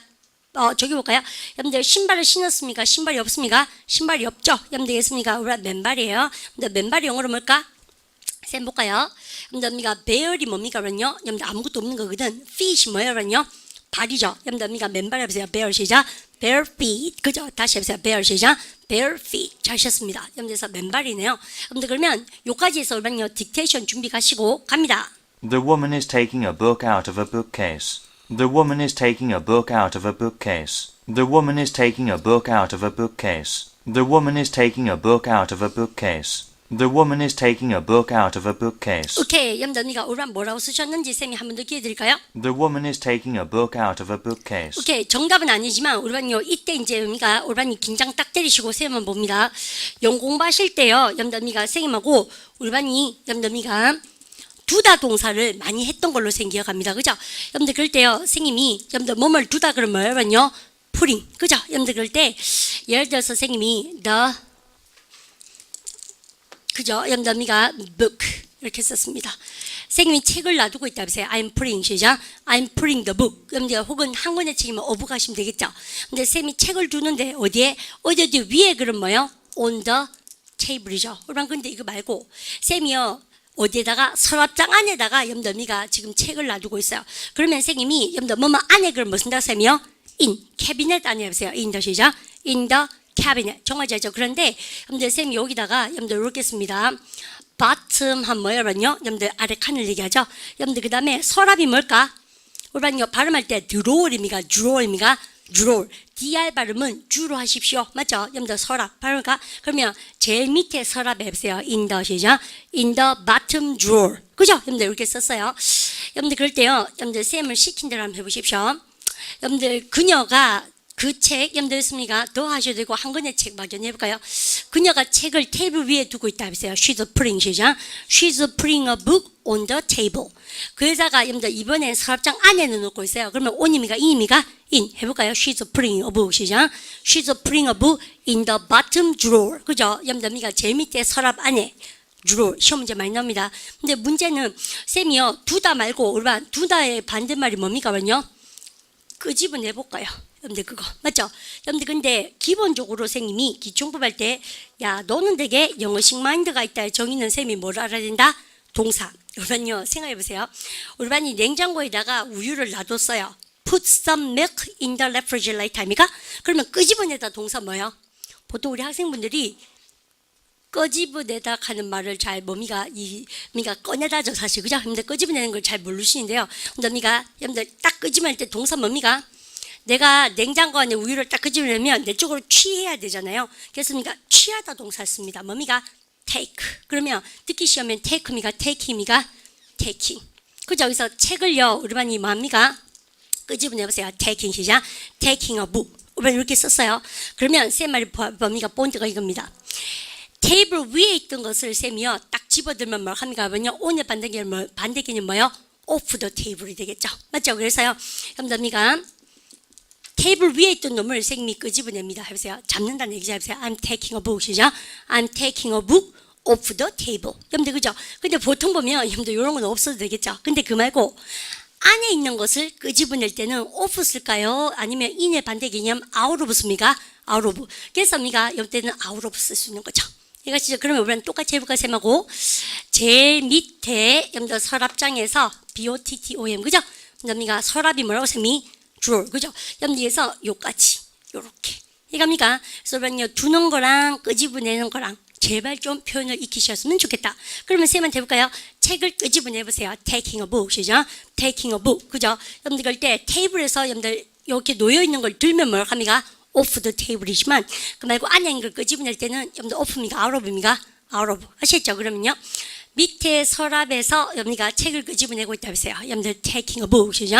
저기 볼까요? 여러분들 신발을 신었습니까? 신발이 없습니까? 신발이 없죠? 여러분들 있습니까? 우리 맨발이에요. 근데 맨발이 영어로 뭘까? 쌤 볼까요? 여러분들 bear이 뭡니까? 그러면요. 여러분들 아무것도 없는 거거든. feet이 뭐예요? 그러면요. 발이죠. 여러분들 맨발 해보세요. bear 시작. bare feet. 그죠? 다시 해보세요. bear 시작. bare feet. 잘하셨습니다. 여러분들에서 맨발이네요. 여러분들 그러면 요까지 해서 그러면요. 딕테이션 준비 가시고 갑니다. The woman is taking a book out of a bookcase. The woman is taking a book out of a bookcase. The woman is taking a book out of a bookcase. The woman is taking a book out of a bookcase. The woman is taking a book out of a bookcase. 오케이. 여러분들 오란 뭐라고 쓰셨는지 쌤이 한 번 더 기회 드릴까요? The woman is taking a book out of a bookcase. 오케이. 정답은 아니지만 우리반요 이때 이제 우리가 우리반이 긴장 딱 때리시고 쌤은 봅니다. 영어 공부하실 때요. 여러분들 쌤하고 우리반이 여러분들 두다 동사를 많이 했던 걸로 쌤 기억합니다. 그죠? 여러분들 그럴 때요. 선생님이 여러분들 뭐뭘 두다 그러면 뭐예요? putting. 그죠? 여러분들 그럴 때 예를 들어서 선생님이 그죠? 여러분들 book 이렇게 썼습니다. 선생님이 책을 놔두고 있다 보세요. I'm putting 시작. I'm putting the book. 여러분들 혹은 한 권의 책이면 어부 가시면 되겠죠. 근데 선생님이 책을 두는데 어디에? 어디 위에 그럼 뭐예요? on the table이죠. 그럼 근데 이거 말고 쌤이요. 어디에다가 서랍장 안에다가 염더미가 지금 책을 놔두고 있어요. 그러면 선생님이 염더 뭐뭐 안에 그걸 뭐 쓴다 쌤이요? in 캐비넷 안에 해보세요. in the 시작. in the cabinet. 정말 잘죠. 그런데 염더 쌤이 여기다가 염더 이렇게 씁니다. bottom 한 뭐예요? 염더 아래 칸을 얘기하죠. 염더 그 다음에 서랍이 뭘까? 우리반요 발음할 때 드로얼입니까? 주로입니까? 주롤. DR 발음은 주로 하십시오. 맞죠? 여러분들 서랍 발음할까? 그러면 제일 밑에 서랍에 해보세요. in the 시작. in the bottom drawer. 그죠? 여러분들 이렇게 썼어요. 여러분들 그럴 때요. 여러분들 쌤을 시킨 대로 한번 해보십시오. 여러분들 그녀가 그 책, 여러분들 있습니까? 더 하셔도 되고 한 권의 책 마저 해볼까요? 그녀가 책을 테이블 위에 두고 있다 했어요. She's putting 시작. She's putting a book on the table. 그 여자가 여러분들 이번엔 서랍장 안에는 놓고 있어요. 그러면 on입니까? in입니까? in 해볼까요? She's putting a book 시작. She's putting a book in the bottom drawer. 그죠? 여러분들 제일 밑에 서랍 안에. 주로 시험 문제 많이 나옵니다. 근데 문제는 쌤이요 두다 말고 우리가 두다의 반대말이 뭡니까요? 끄집어내 볼까요? 여러분들 그거 맞죠? 여러분들 근데 기본적으로 선생님이 기초공부 할 때 야 너는 되게 영어식 마인드가 있다 정의는 쌤이 뭘 알아야 된다? 동사. 우리반요 생각해 보세요. 우리반이 냉장고에다가 우유를 놔뒀어요. Put some milk in the refrigerator 입니까? 그러면 끄집어내다 동사 뭐예요? 보통 우리 학생분들이 끄집어내다 하는 말을 잘 미가 꺼내다죠 사실 그죠? 근데 끄집어내는 걸 잘 모르시는데요. 근데 미가 여러분들 딱 끄집어낼 때 동사 뭡니까? 내가 냉장고 안에 우유를 딱 끄집어내면 내 쪽으로 취해야 되잖아요. 그래서 미가 취하다 동사 씁니다. 뭡니까? take. 그러면 듣기 시험엔 take입니까? take입니까? taking. 그죠? 여기서 책을요 우리 반이 뭡니까? 끄집어내보세요. taking 시작. taking a book. 우리 이렇게 썼어요. 그러면 쌤 말이 뭡니까? 본드가 이겁니다. 테이블 위에 있던 것을 쌤이요 딱 집어들면 뭘 합니까? 오늘 반대 개념 뭐요? off the table이 되겠죠. 맞죠? 그래서요 여러분들 테이블 위에 있던 놈을 쌤이 끄집어냅니다. 해보세요. 잡는다는 얘기죠. 해보세요. I'm taking a book 시죠. I'm taking a book off the table. 여러분들 그죠? 근데 보통 보면 여러분들 이런 건 없어도 되겠죠. 근데 그 말고 안에 있는 것을 끄집어낼 때는 off 쓸까요? 아니면 in의 반대 개념 out of 씁니까? out of. 그래서 우리가 이때는 out of 쓸 수 있는 거죠. 이것이죠. 그러면 우리는 똑같이 해볼까 쌤하고 제일 밑에 여러분들 서랍장에서 BOTTOM 그죠? 여러분들 서랍이 뭐라고 쌤이 drawer 그죠? 여러분들에서 요까지 요렇게 이겁니까? 그래서 여러분요 두는 거랑 끄집어내는 거랑 제발 좀 표현을 익히셨으면 좋겠다. 그러면 쌤한테 해볼까요? 책을 끄집어내보세요. taking a book 시죠? taking a book 그죠? 여러분들 그럴 때 테이블에서 여러분들 이렇게 놓여있는 걸 들면 뭘 합니까? off the table이지만 그 말고 안에 있는 걸 끄집어낼 때는 여러분들 off입니까? out of입니까? out of 아시겠죠? 그러면요 밑에 서랍에서 여러분들 책을 끄집어내고 있다 하세요. 여러분들 taking a book 시죠?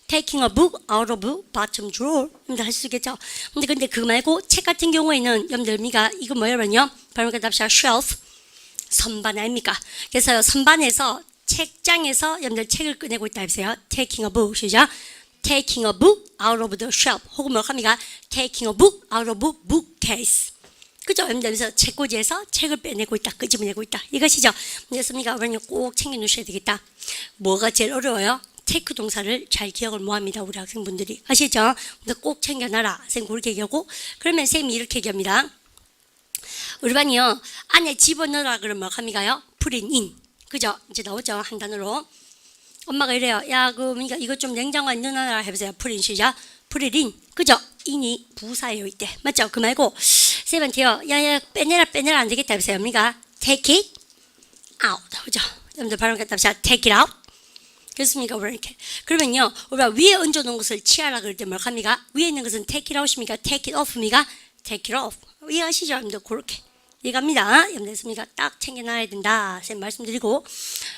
taking a book out of bottom drawer 여러분들 할 수 있겠죠? 근데 그 말고 책 같은 경우에는 여러분들 이거 뭐냐면요 바로 답시다 shelf 선반 아닙니까? 그래서 선반에서 책장에서 여러분들 책을 꺼내고 있다 하세요. taking a book 시죠? taking a book out of the shelf 혹은 뭐 합니까? taking a book out of bookcase 그죠? 여러분들 책꽂이에서 책을 빼내고 있다 끄집어내고 있다 이것이죠. 그렇습니까? 여러분 꼭 챙겨 놓으셔야 되겠다. 뭐가 제일 어려워요? take 동사를 잘 기억을 못합니다. 우리 학생분들이 아시죠? 근데 꼭 챙겨놔라. 쌤 그렇게 얘기하고 그러면 쌤이 이렇게 얘기합니다. 우리 반이요 안에 집어넣으라 그러면 뭐 합니까요? put it in 그죠? 이제 나오죠 한 단어로 엄마가 이래요. 야, 그러니까 이것 좀 냉장고에 넣어놔라 해보세요. put in 시작. put it in. 그죠? in이 부사예요 이때. 맞죠? 그 말고 쌤한테요. 야, 빼내라 안 되겠다 해보세요. 그러니까 take it out. 그죠? 여러분들 바로 답시다. take it out. 그렇습니까? 이렇게. 그러면요. 우리가 위에 얹어놓은 것을 취하라 그럴 때 뭘 합니까? 위에 있는 것은 take it out입니까? take it off입니까? take it off. 이해하시죠? 여러분들 그렇게. 이해갑니다. 여러분들 됐습니까? 딱 챙겨놔야 된다. 쌤 말씀드리고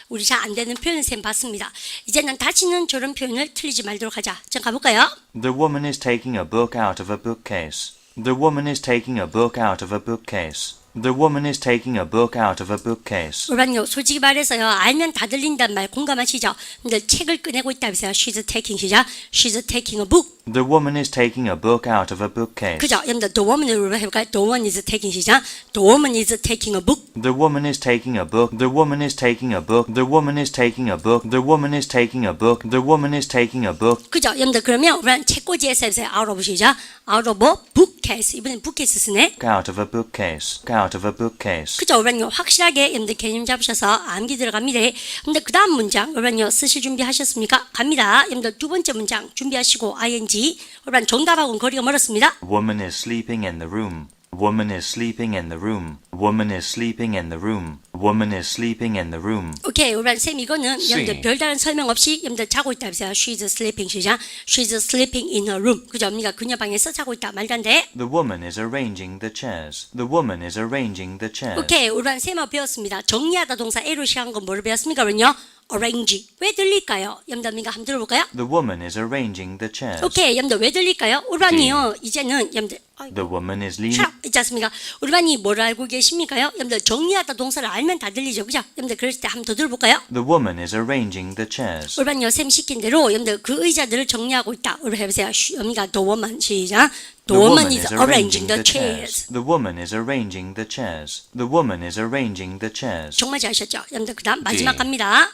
우리 잘 안 되는 표현 쌤 봤습니다. 이제는 다시는 저런 표현을 틀리지 말도록 하자. 자 가볼까요? The woman is taking a book out of a bookcase. The woman is taking a book out of a bookcase. The woman is taking a book out of a bookcase. 그러면요 솔직히 말해서요 알면 다 들린단 말 공감하시죠? 근데 책을 꺼내고 있다면서요. She's taking 시작. She's taking a book. The woman is taking a book out of a bookcase. 그죠? 여러분들 the woman으로 해볼까요? The woman is taking 시작. The woman is taking a book. The woman is taking a book. The woman is taking a book. The woman is taking a book. The woman is taking a book. The woman is taking a book. 그죠? 여러분들 그러면 우리는 책꽂이에서 해보세요. out of 시작. out of a bookcase. 이번엔 bookcase 쓰네. Out of a bookcase. Out of a bookcase. 그죠? 우리는요 확실하게 여러분들 개념 잡으셔서 암기 들어갑니다. 근데 그 다음 문장 우리는요 쓰실 준비하셨습니까? 갑니다. 여러분들 두 번째 문장 준비하시고 ing. 우리는 정답하고는 거리가 멀었습니다. Woman is sleeping in the room. Woman is sleeping in the room. Woman is sleeping in the room. Woman is sleeping in the room. 오케이, 우리는 쌤 이거는 C. 여러분들 별다른 설명 없이 여러분들 자고 있다 하세요. She's sleeping 시작. She's sleeping in her room. 그죠? 언니가 그녀 방에서 자고 있다. 말도 안 돼. The woman is arranging the chairs. The woman is arranging the chairs. 오케이, 우리는 쌤하고 배웠습니다. 정리하다 동사 A로 시작한 건 뭐를 배웠습니까? 그럼요. arrange. 왜 들릴까요? 여러분들 한번 들어볼까요? The woman is arranging the chairs. 오케이, 여러분들 왜 들릴까요? 우리반이요. 이제는 여러분들 The woman is leaning. 샤 있지 않습니까? 우리반이 뭘 알고 계십니까요? 여러분들 정리하다 동사를 알면 다 들리죠, 그죠? 여러분들 그럴 때 한번 더 들어볼까요? The woman is arranging the chairs. 우리반요 쌤 시킨 대로 여러분들 그 의자들을 정리하고 있다. 우리 해보세요. 여러분가 the woman 시작. The woman is arranging the chairs. The woman is arranging the chairs. The woman is arranging the chairs. 정말 잘하셨죠? 여러분들 그다음 마지막 네. 갑니다.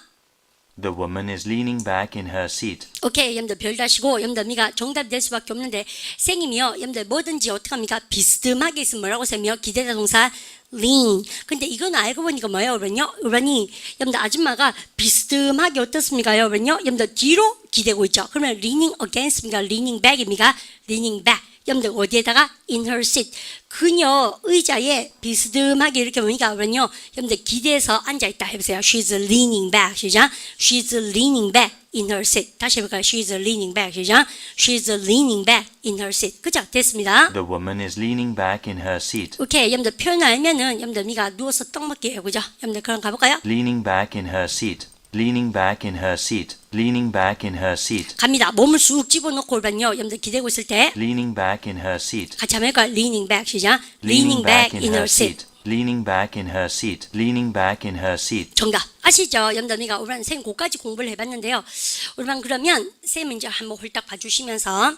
The woman is leaning back in her seat. 오케이, 여러분들 별 다시고 여러분들 미가 정답이 될 수밖에 없는데 쌤이요, 여러분들 뭐든지 어떡합니까? 비스듬하게 있으면 뭐라고 쌤이요? 기대다 동사 lean. 근데 이건 알고 보니까 뭐예요, 여러분요? 여러분이 여러분들 아줌마가 비스듬하게 어떻습니까, 여러분요? 여러분들 뒤로 기대고 있죠. 그러면 leaning against입니까? leaning back입니까? leaning back. 여러분들 어디에다가 in her seat. 그녀 의자에 비스듬하게 이렇게 보니까 여러분요, 여러분들 기대서 앉아 있다 해보세요. She's leaning back. 시작. She's leaning back in her seat. 다시 해볼까요? She's leaning back. 시작. She's leaning back in her seat. 그죠? 됐습니다. The woman is leaning back in her seat. 오케이, 여러분들 표현 알면은 여러분들 미가 누워서 떡 먹기예요, 그죠? 여러분들 그럼 가볼까요? Leaning back in her seat. Leaning back in her seat. Leaning back in her seat. 갑니다. 몸을 쑥 집어넣고 올반요. 여러분들 기대고 있을 때 Leaning back in her seat. 같이 한번 해볼까요? Leaning back 시작. Leaning back in her seat. Leaning back in her seat. Leaning back in her seat. 정답 아시죠? 여러분들 미가 올반 쌤 고까지 공부를 해봤는데요. 올반 그러면 쌤은 이제 한번 홀딱 봐주시면서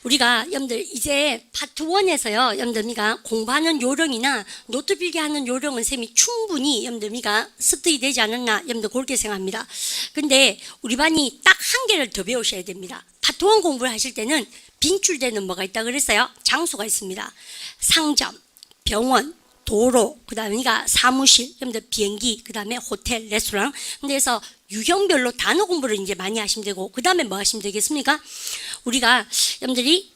우리가 여러분들 이제 파트 1에서요. 여러분들 미가 공부하는 요령이나 노트 필기하는 요령은 쌤이 충분히 여러분들 미가 습득이 되지 않았나 여러분들 그렇게 생각합니다. 근데 우리 반이 딱 한 개를 더 배우셔야 됩니다. 파트 1 공부를 하실 때는 빈출되는 뭐가 있다 그랬어요? 장소가 있습니다. 상점, 병원, 도로, 그 다음에 사무실, 여러분들 비행기, 그 다음에 호텔, 레스토랑. 그래서 유형별로 단어 공부를 이제 많이 하시면 되고, 그 다음에 뭐 하시면 되겠습니까? 우리가 여러분들이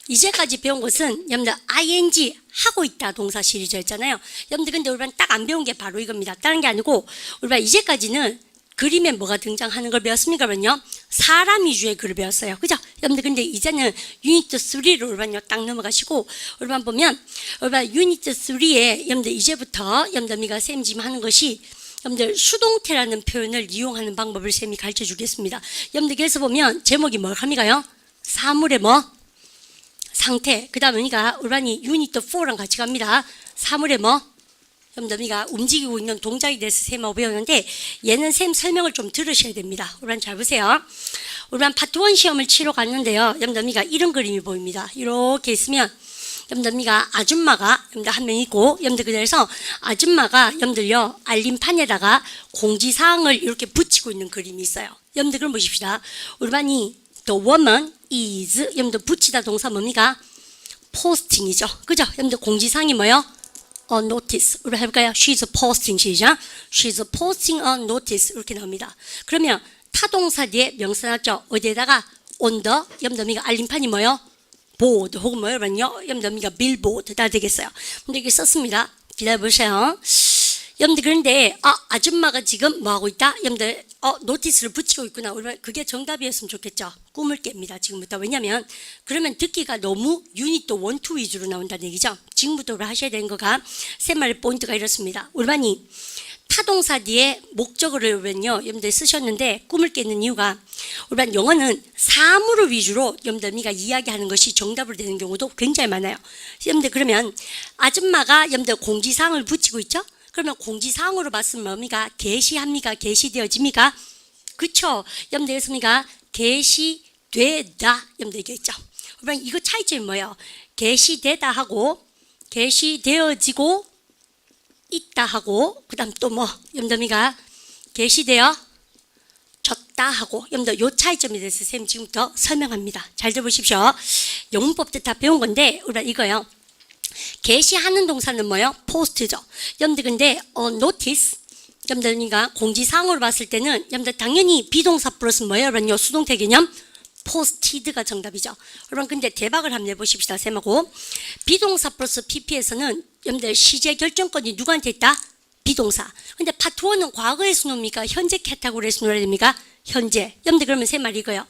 이제까지 배운 것은 여러분들 ing 하고 있다 동사 시리즈였잖아요. 여러분들 근데 우리가 딱 안 배운 게 바로 이겁니다. 다른 게 아니고 우리가 이제까지는 그림에 뭐가 등장하는 걸 배웠습니까? 그러면요. 사람 위주의 글을 배웠어요. 그죠? 여러분들 근데 이제는 유니트 3로 우리반요 딱 넘어가시고 우리반 보면 우리반 유니트 3에 여러분들 이제부터 여러분들 미가 쌤 지금 하는 것이 여러분들 수동태라는 표현을 이용하는 방법을 쌤이 가르쳐 주겠습니다. 여러분들 그래서 보면 제목이 뭘 합니까요? 사물의 뭐? 상태. 그 다음에 우리반이 유니트 4랑 같이 갑니다. 사물의 뭐? 여러분들 움직이고 있는 동작에 대해서 쌤하고 배우는데 얘는 쌤 설명을 좀 들으셔야 됩니다. 우리반 잘 보세요. 우리반 파트 1 시험을 치러 갔는데요. 여러분들 이런 그림이 보입니다. 이렇게 있으면 여러분들 아줌마가 여러분들 한 명 있고 여러분들 그래서 아줌마가 여러분들요 알림판에다가 공지사항을 이렇게 붙이고 있는 그림이 있어요. 여러분들 그럼 보십시다. 우리반이 the woman is 여러분들 붙이다 동사 뭡니까? posting이죠. 그죠? 여러분들 공지사항이 뭐요? a notice. 우리 해볼까요? She's posting. 시작. She's posting a notice. 이렇게 나옵니다. 그러면 타동사 뒤에 명사 났죠? 어디에다가 on the 여러분들 알림판이 뭐요? board 혹은 뭐요? 여러분들 billboard 다 되겠어요. 근데 이게 썼습니다. 기다려보세요. 여러분들 그런데 아줌마가 지금 뭐 하고 있다? 여러분들 노티스를 붙이고 있구나. 우리 그게 정답이었으면 좋겠죠. 꿈을 깹니다. 지금부터. 왜냐면 그러면 듣기가 너무 유닛도 1, 2 위주로 나온다는 얘기죠. 지금부터 우리 하셔야 되는 거가 세 마리 포인트가 이렇습니다. 우리 반이 타동사 뒤에 목적어를 여러분들 쓰셨는데 꿈을 깨는 이유가 우리 반 영어는 사물을 위주로 여러분들 이야기하는 것이 정답으로 되는 경우도 굉장히 많아요. 여러분들 그러면 아줌마가 여러분들 공지사항을 붙이고 있죠? 그러면 공지사항으로 봤으면 뭡니까? 게시합니까? 게시되어집니까? 그쵸? 여러분들 했습니까? 게시되다. 여러분들 얘기했죠? 그러면 이거 차이점이 뭐예요? 게시되다 하고 게시되어지고 있다 하고 그 다음 또 뭐? 여러분들 게시되어 졌다 하고 여러분들 요 차이점에 대해서 선생님 지금부터 설명합니다. 잘 들어보십시오. 영문법도 다 배운 건데 우리가 이거요. 게시하는 동사는 뭐예요? post죠. 여러분들 근데 notice 여러분들 공지사항으로 봤을 때는 여러분들 당연히 비동사 플러스 뭐예요? 여러분요 수동태 개념 posted가 정답이죠. 여러분 근데 대박을 한번 내보십시다. 쌤하고 비동사 플러스 pp에서는 여러분들 시제 결정권이 누구한테 있다? 비동사. 근데 파트 1은 과거에서 놉니까? 현재 카테고리에서 놀아야 됩니까? 현재. 여러분들 그러면 세 말 이거요.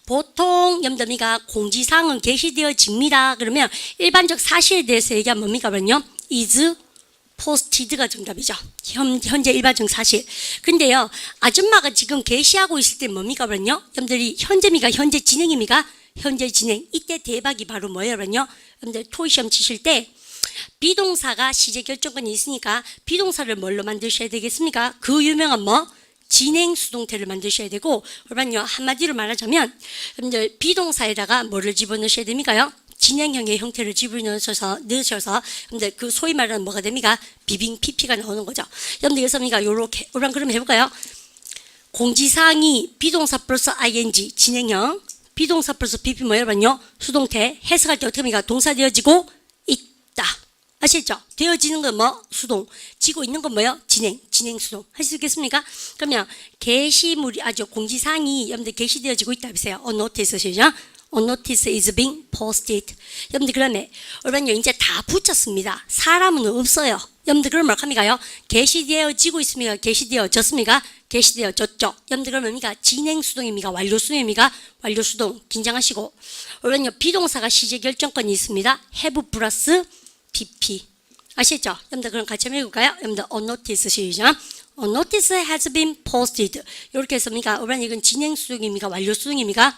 보통 여러분들 공지사항은 게시되어집니다. 그러면 일반적 사실에 대해서 얘기하면 뭡니까? 그러면요. is posted가 정답이죠. 현재 일반적 사실. 근데요, 아줌마가 지금 게시하고 있을 때 뭡니까, 그러면요? 여러분들이 현재미가 현재 진행입니까? 현재 진행. 이때 대박이 바로 뭐예요, 그러면요? 여러분들 토의 시험 치실 때 비동사가 시제 결정권이 있으니까 비동사를 뭘로 만드셔야 되겠습니까? 그 유명한 뭐? 진행 수동태를 만드셔야 되고, 그러면요, 한마디로 말하자면 여러분들 비동사에다가 뭐를 집어넣으셔야 됩니까요? 진행형의 형태를 집어넣으셔서 여러분들 그 소위 말하는 뭐가 됩니까? 비빙 PP가 나오는 거죠. 여러분들 그래서 요렇게 그럼 해볼까요? 공지사항이 비동사 플러스 ing 진행형, 비동사 플러스 PP 뭐예요? 수동태 해석할 때 어떻게 합니까? 동사 되어지고 있다. 아시죠? 되어지는 건 뭐? 수동. 지고 있는 건 뭐예요? 진행 수동. 하실 수 있겠습니까? 그러면 게시물이 공지사항이 여러분들 게시되어지고 있다 보세요. On notice 시죠? On notice is being posted. 여러분들 그러면 여러분요 이제 다 붙였습니다. 사람은 없어요. 여러분들 그럼 뭐합니까요? 게시되어지고 있습니까? 게시되어졌습니까? 게시되어졌죠. 여러분들 그러면 뭡니까? 진행 수동입니까? 완료 수동입니까? 완료 수동. 긴장하시고. 여러분요 비동사가 시제 결정권이 있습니다. have 플러스 PP. 아시죠? 여러분들 그럼 같이 한번 해볼까요? 여러분들 on notice 시작. On notice has been posted. 이렇게 했습니까? 여러분 이건 진행 수동입니까? 완료 수동입니까?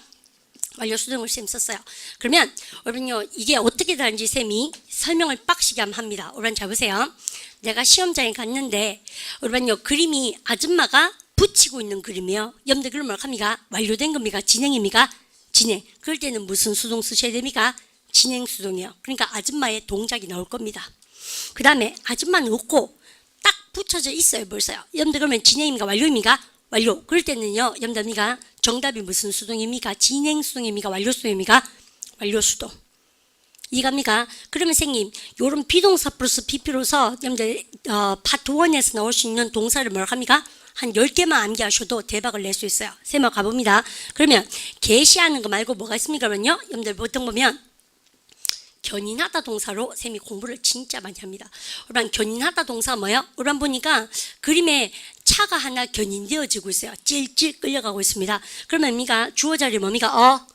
완료 수동을 쌤 썼어요. 그러면 여러분요 이게 어떻게 다른지 쌤이 설명을 빡시게 한번 합니다. 여러분 잘 보세요. 내가 시험장에 갔는데 여러분요 그림이 아줌마가 붙이고 있는 그림이요. 여러분들 그럼 뭐 합니까? 완료된 겁니까? 진행입니까? 진행. 그럴 때는 무슨 수동 쓰셔야 됩니까? 진행 수동이요. 그러니까 아줌마의 동작이 나올 겁니다. 그 다음에 아줌마는 없고 딱 붙여져 있어요. 벌써요. 여러분들 그러면 진행입니까? 완료입니까? 완료. 그럴 때는요. 여러분들 정답이 무슨 수동입니까? 진행 수동입니까? 완료 수동입니까? 완료 수동. 이해갑니까? 그러면 선생님 요런 비동사 플러스 PP로서 여러분들 파트 1에서 나올 수 있는 동사를 뭐라고 합니까? 한 10개만 암기하셔도 대박을 낼 수 있어요. 쌤 가봅니다. 그러면 게시하는 거 말고 뭐가 있습니까? 그러면요. 여러분들 보통 보면 견인하다 동사로 쌤이 공부를 진짜 많이 합니다. 여러분 견인하다 동사 뭐예요? 여러분 보니까 그림에 차가 하나 견인되어지고 있어요. 찔찔 끌려가고 있습니다. 그러면 뭡니까? 주어 자리 뭡니까?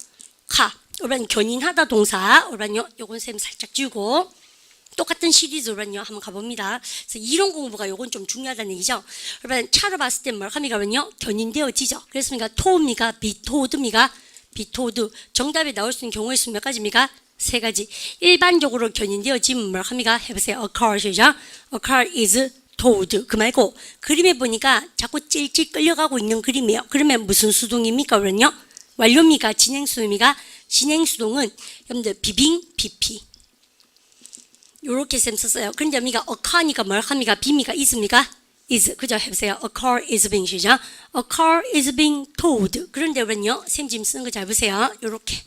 가. 여러분 견인하다 동사. 여러분요. 요건 쌤 살짝 지우고 똑같은 시리즈 여러분요. 한번 가봅니다. 그래서 이론 공부가 요건 좀 중요하다는 얘기죠. 여러분 차를 봤을 때 뭐라고 합니까? 그러면요. 견인되어지죠. 그렇습니까? 토입니까? 비토드입니까? 비토드. 정답이 나올 수 있는 경우의 수 몇 가지입니까? 3가지. 일반적으로 견인되어지면 뭐라고 합니까? 해보세요. occur 시죠? occur is told. 그 말고 그림에 보니까 자꾸 찔찔 끌려가고 있는 그림이에요. 그러면 무슨 수동입니까? 그러면요. 완료입니까? 진행 수동입니까? 진행 수동은 여러분들 비빙 PP. 요렇게 쌤 썼어요. 그런데 우리가 occur니까 뭐라고 합니까? 비입니까? is입니까? is. 그죠? 해보세요. occur is being 시죠? occur is being told. 그런데 여러분요. 쌤 지금 쓰는 거 잘 보세요. 요렇게.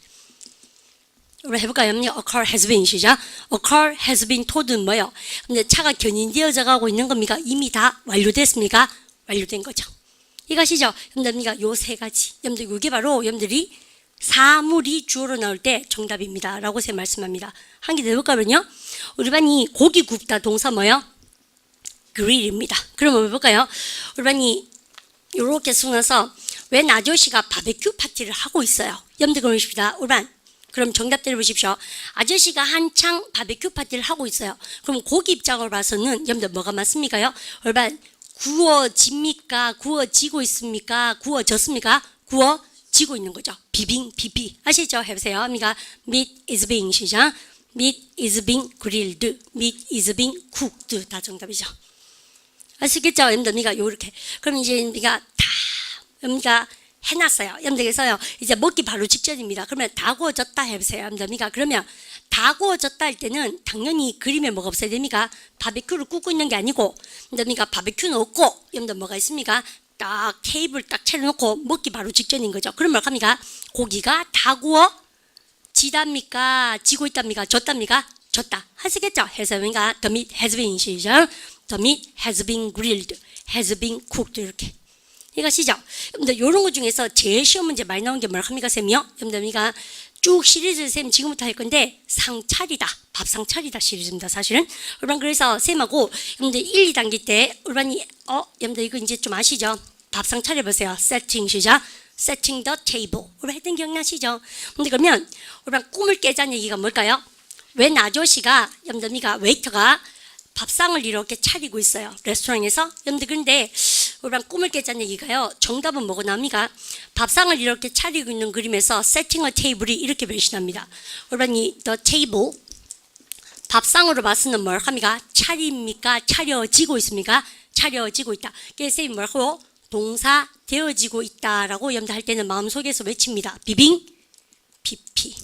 우리 해볼까요? occur has been 시작. occur has been told는 뭐예요? 근데 차가 견인되어져 가고 있는 겁니까? 이미 다 완료됐습니까? 완료된 거죠. 이것이죠. 여러분들 요 3가지. 여러분들 이게 바로 여러분들이 사물이 주어로 나올 때 정답입니다. 라고 제 말씀합니다. 한 개 더 해볼까요? 우리 반이 고기 굽다 동사 뭐예요? grill입니다. 그럼 해볼까요? 우리 반이 요렇게 쓰고 나서 웬 아저씨가 바베큐 파티를 하고 있어요. 여러분들 그러십니다. 우리 반 그럼 정답 때려보십시오. 아저씨가 한창 바베큐 파티를 하고 있어요. 그럼 고기 입장을 봐서는 여러분들 뭐가 맞습니까요? 얼반 구워집니까? 구워지고 있습니까? 구워졌습니까? 구워지고 있는 거죠. 비빙 비비 아시죠? 해보세요. 그러니까 meat is being 시작. meat is being grilled. meat is being cooked. 다 정답이죠. 아시겠죠? 여러분들 우리가 요렇게 그럼 이제 우리가 다 우리가 해놨어요. 여러분들께서요 이제 먹기 바로 직전입니다. 그러면 다 구워졌다 해보세요. 여러분들 그러면 다 구워졌다 할 때는 당연히 그림에 뭐가 없어야 됩니까? 바베큐를 굽고 있는 게 아니고 여러분들 바베큐는 없고 여러분들 뭐가 있습니까? 딱 테이블 딱 차려놓고 먹기 바로 직전인 거죠. 그럼 뭐라 합니까? 고기가 다 구워지답니까? 지고 있답니까? 졌답니까? 졌다. 하시겠죠? 해서 그러니까 the meat has been 시죠. the meat has been grilled, has been cooked 이렇게. 이것이죠. 여러분들 이런 것 중에서 제일 쉬운 문제 많이 나온 게 뭐라 합니까 쌤이요? 여러분들 우리가 쭉 시리즈 쌤 지금부터 할 건데 상차리다, 밥상 차리다 시리즈입니다. 사실은. 여러분 그래서 쌤하고 여러분들 1, 2단계 때 여러분이 여러분들 이거 이제 좀 아시죠? 밥상 차려보세요. 세팅 시작. setting the table. 여러분 했던 기억나시죠? 근데 그러면 여러분 꿈을 깨자는 얘기가 뭘까요? 웬 아저씨가 여러분들 우리가 웨이터가 밥상을 이렇게 차리고 있어요. 레스토랑에서. 여러분들 근데 우리랑 꿈을 깼자는 얘기가요. 정답은 뭐가 나옵니까? 밥상을 이렇게 차리고 있는 그림에서 setting a table이 이렇게 변신합니다. 우리랑 the table 밥상으로 봤으면 뭘 합니까? 차립니까? 차려지고 있습니까? 차려지고 있다. 그래서 쌤이 뭐라고? 동사 되어지고 있다라고 여러분들 할 때는 마음속에서 외칩니다. 비빙, PP,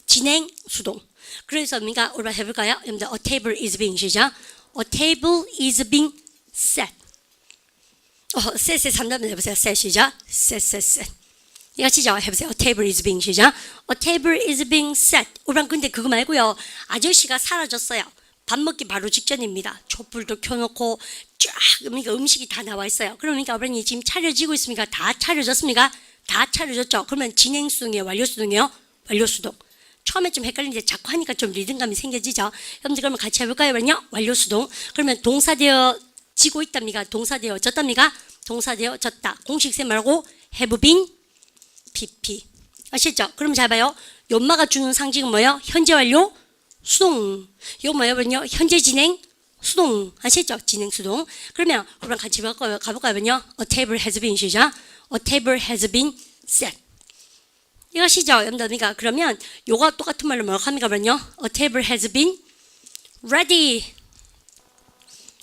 진행, 수동. 그래서 우리가 오늘 해볼까요? 여러분들 a table is being 시작. A table is being set. set에 3단면 해보세요. set 시작. set. 이거 시작 해보세요. A table is being 시작. A table is being set. 우리랑 근데 그거 말고요. 아저씨가 사라졌어요. 밥 먹기 바로 직전입니다. 촛불도 켜놓고 쫙 그러니까 음식이 다 나와 있어요. 그러니까 우리는 지금 차려지고 있습니까? 다 차려졌습니까? 다 차려졌죠. 그러면 진행수동이에요? 완료수동이에요? 완료수동. 처음에 좀 헷갈리는데 자꾸 하니까 좀 리듬감이 생겨지죠. 여러분들 그러면 같이 해볼까요? 완료수동. 그러면 동사되어지고 있답니까? 동사되어졌답니까? 동사되어졌다. 공식세 말고 have been PP. 아시죠? 그럼 잘 봐요. 연마가 주는 상징은 뭐예요? 현재 완료 수동. 이거 뭐예요? 현재 진행 수동. 아시죠? 진행 수동. 그러면 우리랑 같이 가볼까요? A table has been 시작. A table has been set. 이것이죠. 여러분들 그러면 요가 똑같은 말로 뭐라고 합니까? A table has been ready.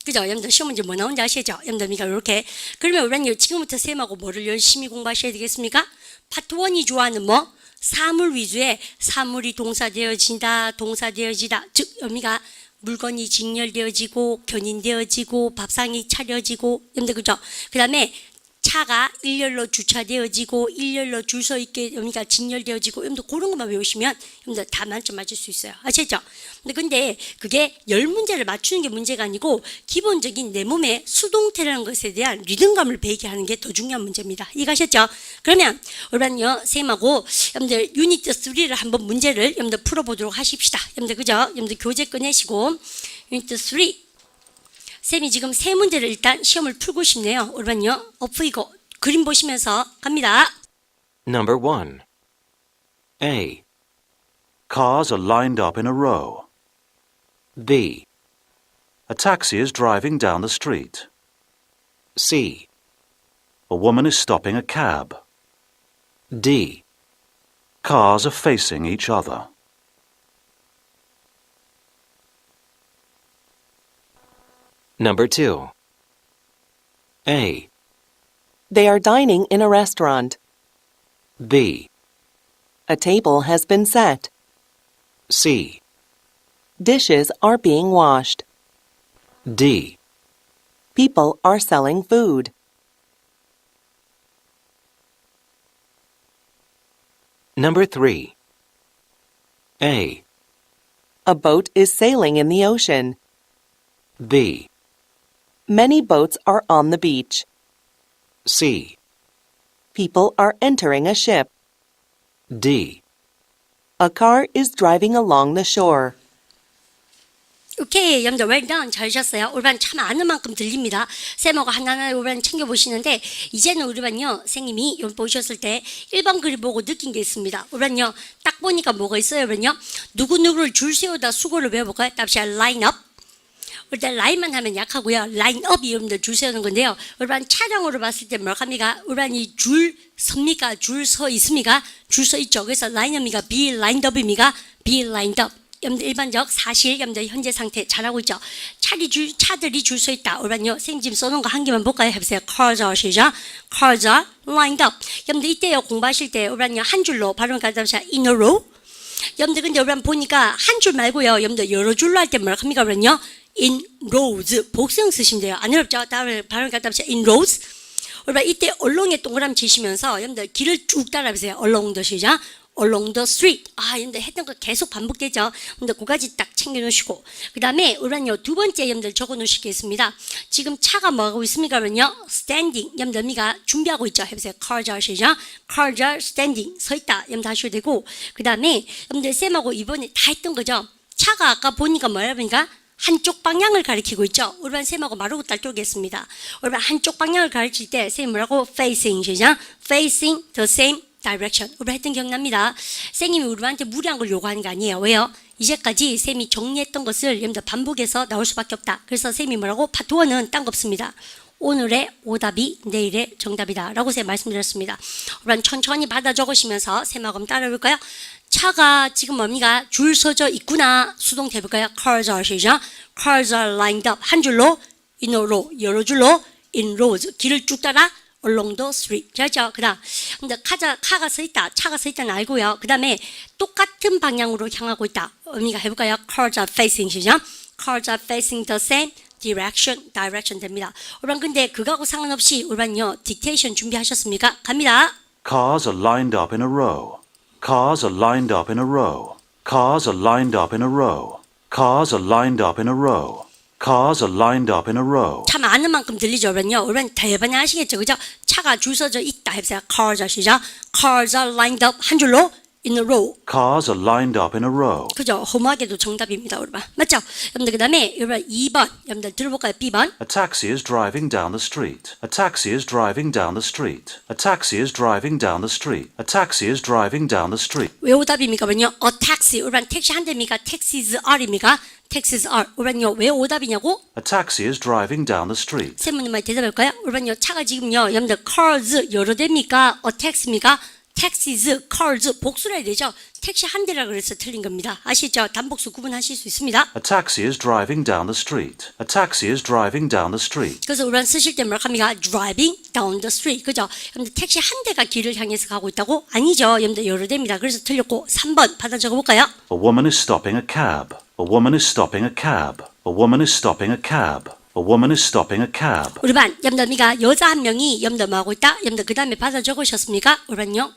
그죠? 여러분들 시험 문제 뭐 나온지 아시죠? 여러분들 이렇게. 그러면 우리는 지금부터 쌤하고 뭐를 열심히 공부하셔야 되겠습니까? 파트 1이 좋아하는 뭐? 사물 위주의 사물이 동사되어진다, 동사되어지다. 즉, 여기가 물건이 직렬되어지고, 견인되어지고, 밥상이 차려지고, 여러분들 그죠? 그 다음에 차가 일렬로 주차되어지고, 일렬로 줄 서 있게 여기가 직렬되어지고, 여러분들 그런 것만 외우시면 여러분들 다 만점 맞을 수 있어요. 아시죠? 근데 그게 10문제를 맞추는 게 문제가 아니고 기본적인 내 몸의 수동태라는 것에 대한 리듬감을 배우게 하는 게 더 중요한 문제입니다. 이해가셨죠? 그러면 우리는요, 쌤하고 여러분들 유니트 3를 한번 문제를 여러분들 풀어보도록 하십시다. 여러분들 그죠? 여러분들 교재 꺼내시고 유니트 3 쌤이 지금 3문제를 일단 시험을 풀고 싶네요. 우리는요, 엎이고 그림 보시면서 갑니다. Number 1. A. Cars are lined up in a row. B. A taxi is driving down the street. C. A woman is stopping a cab. D. Cars are facing each other. Number 2. A. They are dining in a restaurant. B. A table has been set. C. Dishes are being washed. D. People are selling food. Number 3. A. A boat is sailing in the ocean. B. Many boats are on the beach. C. People are entering a ship. D. A car is driving along the shore. 오케이, 여러분들 well done. 잘하셨어요. 우리 반 참 아는 만큼 들립니다. 쌤하고 하나하나 우리 반 챙겨보시는데 이제는 우리 반요, 선생님이 여기 보셨을 때 1번 그림 보고 느낀 게 있습니다. 우리 반요, 딱 보니까 뭐가 있어요? 우리는요, 누구누구를 줄 세우다 수고를 배워볼까요? 다시 line up. 일단 라인만 하면 약하고요. 라인업이 여러분들 줄 세우는 건데요. 우리 반 차량으로 봤을 때 뭐라 합니까? 우리 반이 줄 섭니까? 줄 서 있습니까? 줄 서 있죠. 그래서 라인업입니까? be lined up입니까? be lined up. 여러분들 일반적 사실 여러분들 현재 상태 잘하고 있죠. 차들이 줄 서 있다. 우리 반요, 선생님 지금 써놓은 거 한 개만 볼까요? 해보세요. Cars are 시작. Cars are lined up. 여러분들 이때요, 공부하실 때 우리 반요, 한 줄로 발음 가져보세요. In a row. 여러분들 근데 우리 반 보니까 한 줄 말고요. 여러분들 여러 줄로 할 때 뭐라 합니까? 그러면요, in rows 복수형 쓰시면 돼요. 안 어렵죠? 다음에 발음 갖다 보세요. in rows. 우리 이때 얼렁에 동그라미 치시면서 여러분들 길을 쭉 따라보세요. along the 시작. along the street. 여러분들 했던 거 계속 반복되죠. 여러분들 그까지 딱 챙겨놓으시고 그 다음에 우리는요, 두 번째 여러분들 적어놓으실 게 있습니다. 지금 차가 뭐 하고 있습니까? 그러면요, standing. 여러분들 미가 준비하고 있죠. 해보세요. cars are 시작. cars are standing. 서 있다. 여러분들 하셔도 되고 그 다음에 여러분들 쌤하고 이번에 다 했던 거죠. 차가 아까 보니까 뭐라 보니까 한쪽 방향을 가리키고 있죠. 우리 반 쌤하고 마르고 딸돌겠습니다. 우리 반 한쪽 방향을 가르칠 때 쌤이 뭐라고? facing 시작. facing the same direction. 우리 했던 기억납니다. 쌤님이 우리 반한테 무리한 걸 요구하는 거 아니에요. 왜요? 이제까지 쌤이 정리했던 것을 여러분들 반복해서 나올 수밖에 없다. 그래서 쌤이 뭐라고? 파트 1은 딴 거 없습니다. 오늘의 오답이 내일의 정답이다 라고 쌤 말씀드렸습니다. 그럼 천천히 받아 적으시면서 쌤하고 한번 따라 해볼까요? 차가 지금 뭡니까? 줄 서져 있구나. 수동태 해볼까요? Cars are 시죠. Cars are lined up. 한 줄로 in a row. 여러 줄로 in rows. 길을 쭉 따라 along the street. 그렇죠? 그 다음 카가 서 있다. 차가 서 있다는 알고요. 그 다음에 똑같은 방향으로 향하고 있다. 의미가 해볼까요? Cars are facing 시죠. Cars are facing the same direction 됩니다. 여러분 근데 그거하고 상관없이 여러분요 딕테이션 준비하셨습니까? 갑니다. Cars are lined up in a row. Cars are lined up in a row. Cars are lined up in a row. Cars are lined up in a row. Cars are lined up in a row. 참 아는 만큼 들리죠, 여러분요. 여러분 대번에 아시겠죠, 그죠? 차가 줄 서져 있다 해보세요. Cars 시죠. Cars are lined up 한 줄로 in a row. Cars are lined up in a row. 그죠? 허무하게도 정답입니다, 여러분. 맞죠? 여러분들 그 다음에 여러분 2번 여러분들 들어볼까요? B번. A taxi is driving down the street. A taxi is driving down the street. A taxi is driving down the street. A taxi is driving down the street. 왜 오답입니까? 여러분요. A taxi. 여러분 택시 한 대입니까? Taxis are입니까? Taxis are. 여러분요. 왜 오답이냐고? A taxi is driving down the street. 쌤은 말 대답할까요? 여러분요. 차가 지금요. 여러분들 cars 여러 대입니까? A taxi입니까? taxis, cars 복수라 해야 되죠. 택시 한 대라 그래서 틀린 겁니다. 아시죠? 단복수 구분하실 수 있습니다. A taxi is driving down the street. A taxi is driving down the street. 그래서 우리는 쓰실 때 뭐라고 합니까? driving down the street. 그죠? 여러분들 택시 한 대가 길을 향해서 가고 있다고? 아니죠. 여러분들 여러 대입니다. 그래서 틀렸고 3번 받아 적어볼까요? A woman is stopping a cab. A woman is stopping a cab. A woman is stopping a cab. A woman is stopping a cab. 우리 반 여러분들 여자 한 명이 여러분들 뭐 하고 있다? 여러분들 그 다음에 받아 적으셨습니까? 우리 반요.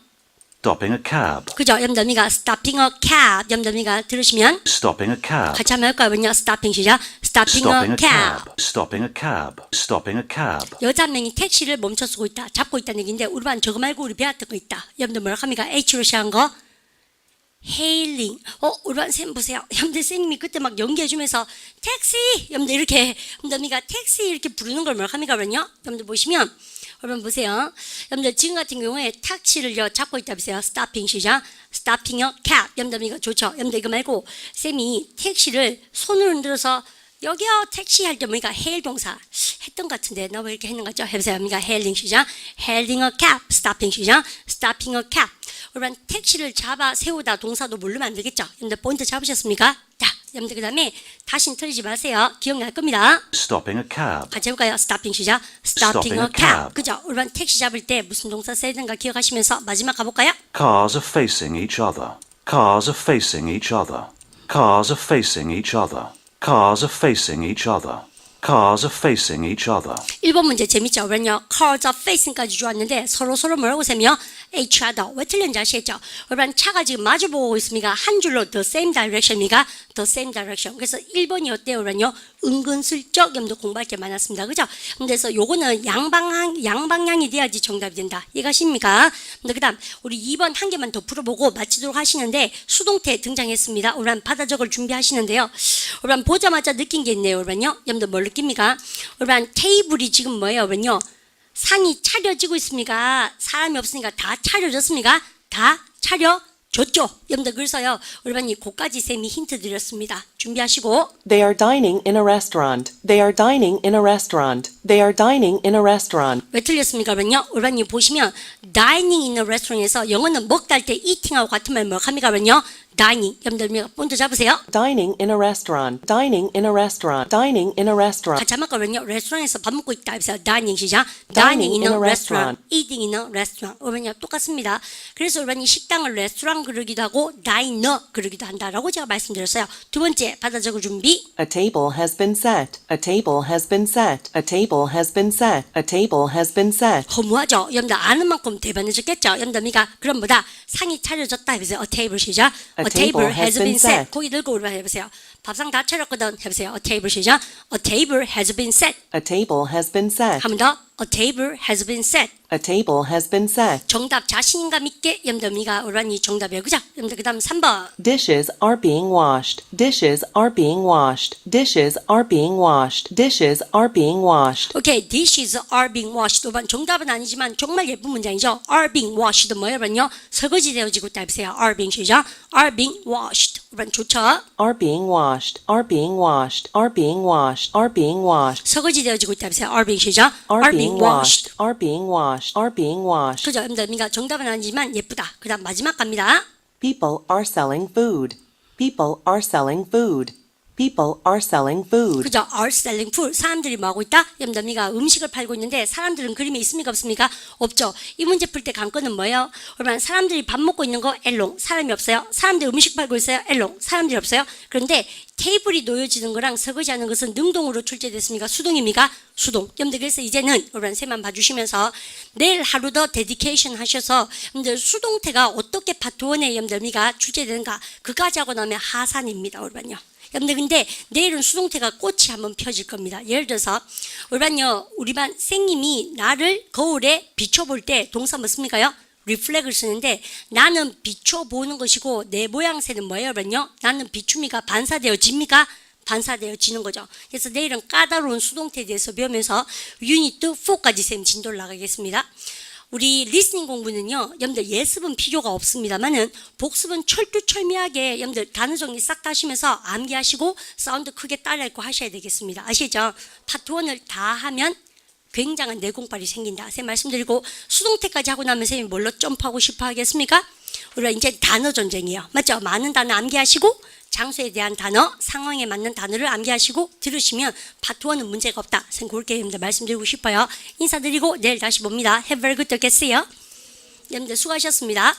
Stopping a cab. 그죠? 여러분들 stopping a cab. 여러분들 들으시면 Stopping a cab. 같이 한번 할까요? 뭐냐? stopping 시작. stopping Stopping a a cab. cab. Stopping a cab. Stopping a cab. 여자 한 명이 택시를 멈춰 쓰고 있다. 잡고 있다는 얘기인데 우리 반 저거 말고 우리 배웠던 거 있다. 여러분들 뭐라고 합니까? H로 시작한 거. hailing. 우리 반 쌤 보세요. 여러분들 쌤님이 그때 막 연기해주면서 택시! 여러분들 이렇게 여러분들 택시 이렇게 부르는 걸 뭐라고 합니까? 그러면요. 여러분들 보시면 여러분 보세요. 여러분들 지금 같은 경우에 택시를요 잡고 있다 보세요. stopping 시작. stopping a cab. 여러분들 이거 좋죠. 여러분들 이거 말고 쌤이 택시를 손을 흔들어서 여기요 택시 할 때 뭐니까 hail 동사 했던 것 같은데 나 왜 이렇게 했는 거죠? 해보세요. 그러니까 hailing 시작. hailing a cab. stopping 시작. stopping a cab. 여러분 택시를 잡아 세우다 동사도 모르면 안 되겠죠? 여러분들 포인트 잡으셨습니까? 자, 여러분들 그 다음에 다시는 틀리지 마세요. 기억날 겁니다. Stopping a cab. 같이 해볼까요? stopping 시작. stopping a cab. 그죠? 여러분 택시 잡을 때 무슨 동사 써야 되는가 기억하시면서 마지막 가볼까요? Cars are facing each other. Cars are facing each other. Cars are facing each other. Cars are facing each other. Cars are facing each other. 1번 문제 재밌죠? 그러면요. Cars are facing까지 좋았는데 서로 뭐라고 세며 each other. 왜 틀렸는지 아시겠죠? 여러분 차가 지금 마주보고 있습니까? 한 줄로 the same direction입니까? the same direction. 그래서 1번이 어때요? 그러면요. 은근슬쩍 여러분들 공부할 게 많았습니다. 그죠? 그래서 요거는 양방향이 돼야지 정답이 된다. 이해가십니까? 근데 그 다음 우리 2번 한 개만 더 풀어보고 마치도록 하시는데 수동태 등장했습니다. 여러분 받아 적을 준비하시는데요. 여러분 보자마자 느낀 게 있네요. 여러분요. 여러분들 뭘 느낍니까? 여러분 테이블이 지금 뭐예요? 여러분요. 상이 차려지고 있습니까? 사람이 없으니까 다 차려졌습니까? 다 차려졌죠. 여러분들 그래서요. 여러분이 고까지 쌤이 힌트 드렸습니다. 준비하시고 They are dining in a restaurant. They are dining in a restaurant. They are dining in a restaurant. 왜 틀렸습니까? 여러분요. 여러분이 보시면 dining in a restaurant에서 영어는 먹다 할 때 eating하고 같은 말 뭐라고 합니까? 여러분요. dining. 여러분들 본드 잡으세요. Dining in a restaurant. Dining in a restaurant. Dining in a restaurant. 같이 한번 거든요. 레스토랑에서 밥 먹고 있다. 그래서 dining 시작. Dining dining in in a a restaurant. restaurant. eating in a restaurant. 여러분요 똑같습니다. 그래서 여러분이 식당을 레스토랑 그러기도 하고 diner 그러기도 한다라고 제가 말씀드렸어요. 두 번째 받아 적을 준비. A table has been set. A table has been set. A table has been set. A table has been set. 허무하죠. 여러분들 아는 만큼 대변해줬겠죠. 여러분들이가 그럼 뭐다 상이 차려졌다 해보세요. A table 시작. A table has been set. 고기 들고 올라 해보세요. 밥상 다 차렸거든 해보세요. A table 시작. A table has been set. A table has been set. 한 번 더. A table has been set. A table has been set. 정답 자신감 있게 여러분들이가 오라니 정답이에요. 그죠? 여러분들 그 다음 3번. Dishes are being washed. Dishes are being washed. Dishes are being washed. Dishes are being washed. 오케이. Dishes are being washed. 5번 정답은 아니지만 정말 예쁜 문장이죠. Are being washed 뭐예요? 설거지 되어지고 있다 해보세요. Are being 시작. Are being washed. 여러분 좋죠? are being washed, are being washed, are being washed, are being washed, 설거지 되어지고 있다면서요. are being 시죠? are being washed, are being washed, are being washed. 그죠? 여러분들 그러니까 정답은 아니지만 예쁘다. 그 다음 마지막 갑니다. People are selling food. People are selling food. People are selling food. 그죠? are selling food. 사람들이 뭐 하고 있다? 여러분들 우리가 음식을 팔고 있는데 사람들은 그림에 있습니까? 없습니까? 없죠. 이 문제 풀 때 관건은 뭐예요? 그러면 사람들이 밥 먹고 있는 거 엘롱. 사람이 없어요. 사람들이 음식 팔고 있어요. 엘롱. 사람들이 없어요. 그런데 테이블이 놓여지는 거랑 설거지하는 것은 능동으로 출제됐습니까? 수동입니까? 수동. 여러분들 그래서 이제는 여러분 셈만 봐주시면서 내일 하루 더 데디케이션 하셔서 여러분들 수동태가 어떻게 파트 1에 여러분들 우리가 출제되는가 그까지 하고 나면 하산입니다. 여러분요. 여러분들 근데 내일은 수동태가 꽃이 한번 펴질 겁니다. 예를 들어서 우리 반 선생님이 나를 거울에 비춰볼 때 동사 뭐 씁니까요? 리플렉을 쓰는데 나는 비춰보는 것이고 내 모양새는 뭐예요? 여러분요? 나는 비춤이가 반사되어집니까? 반사되어지는 거죠. 그래서 내일은 까다로운 수동태에 대해서 배우면서 유니트 4까지 쌤 진도를 나가겠습니다. 우리 리스닝 공부는요, 여러분들 예습은 필요가 없습니다만은 복습은 철두철미하게 여러분들 단어 정리 싹 다 하시면서 암기하시고 사운드 크게 따라 읽고 하셔야 되겠습니다. 아시죠? 파트 1을 다 하면 굉장한 내공빨이 생긴다. 쌤 말씀드리고 수동태까지 하고 나면 쌤이 뭘로 점프하고 싶어 하겠습니까? 우리가 이제 단어 전쟁이에요. 맞죠? 많은 단어 암기하시고 장소에 대한 단어, 상황에 맞는 단어를 암기하시고 들으시면 파트 1은 문제가 없다. 쌤 그렇게 여러분들 말씀드리고 싶어요. 인사드리고 내일 다시 봅니다. Have a very good day. 여러분들 수고하셨습니다.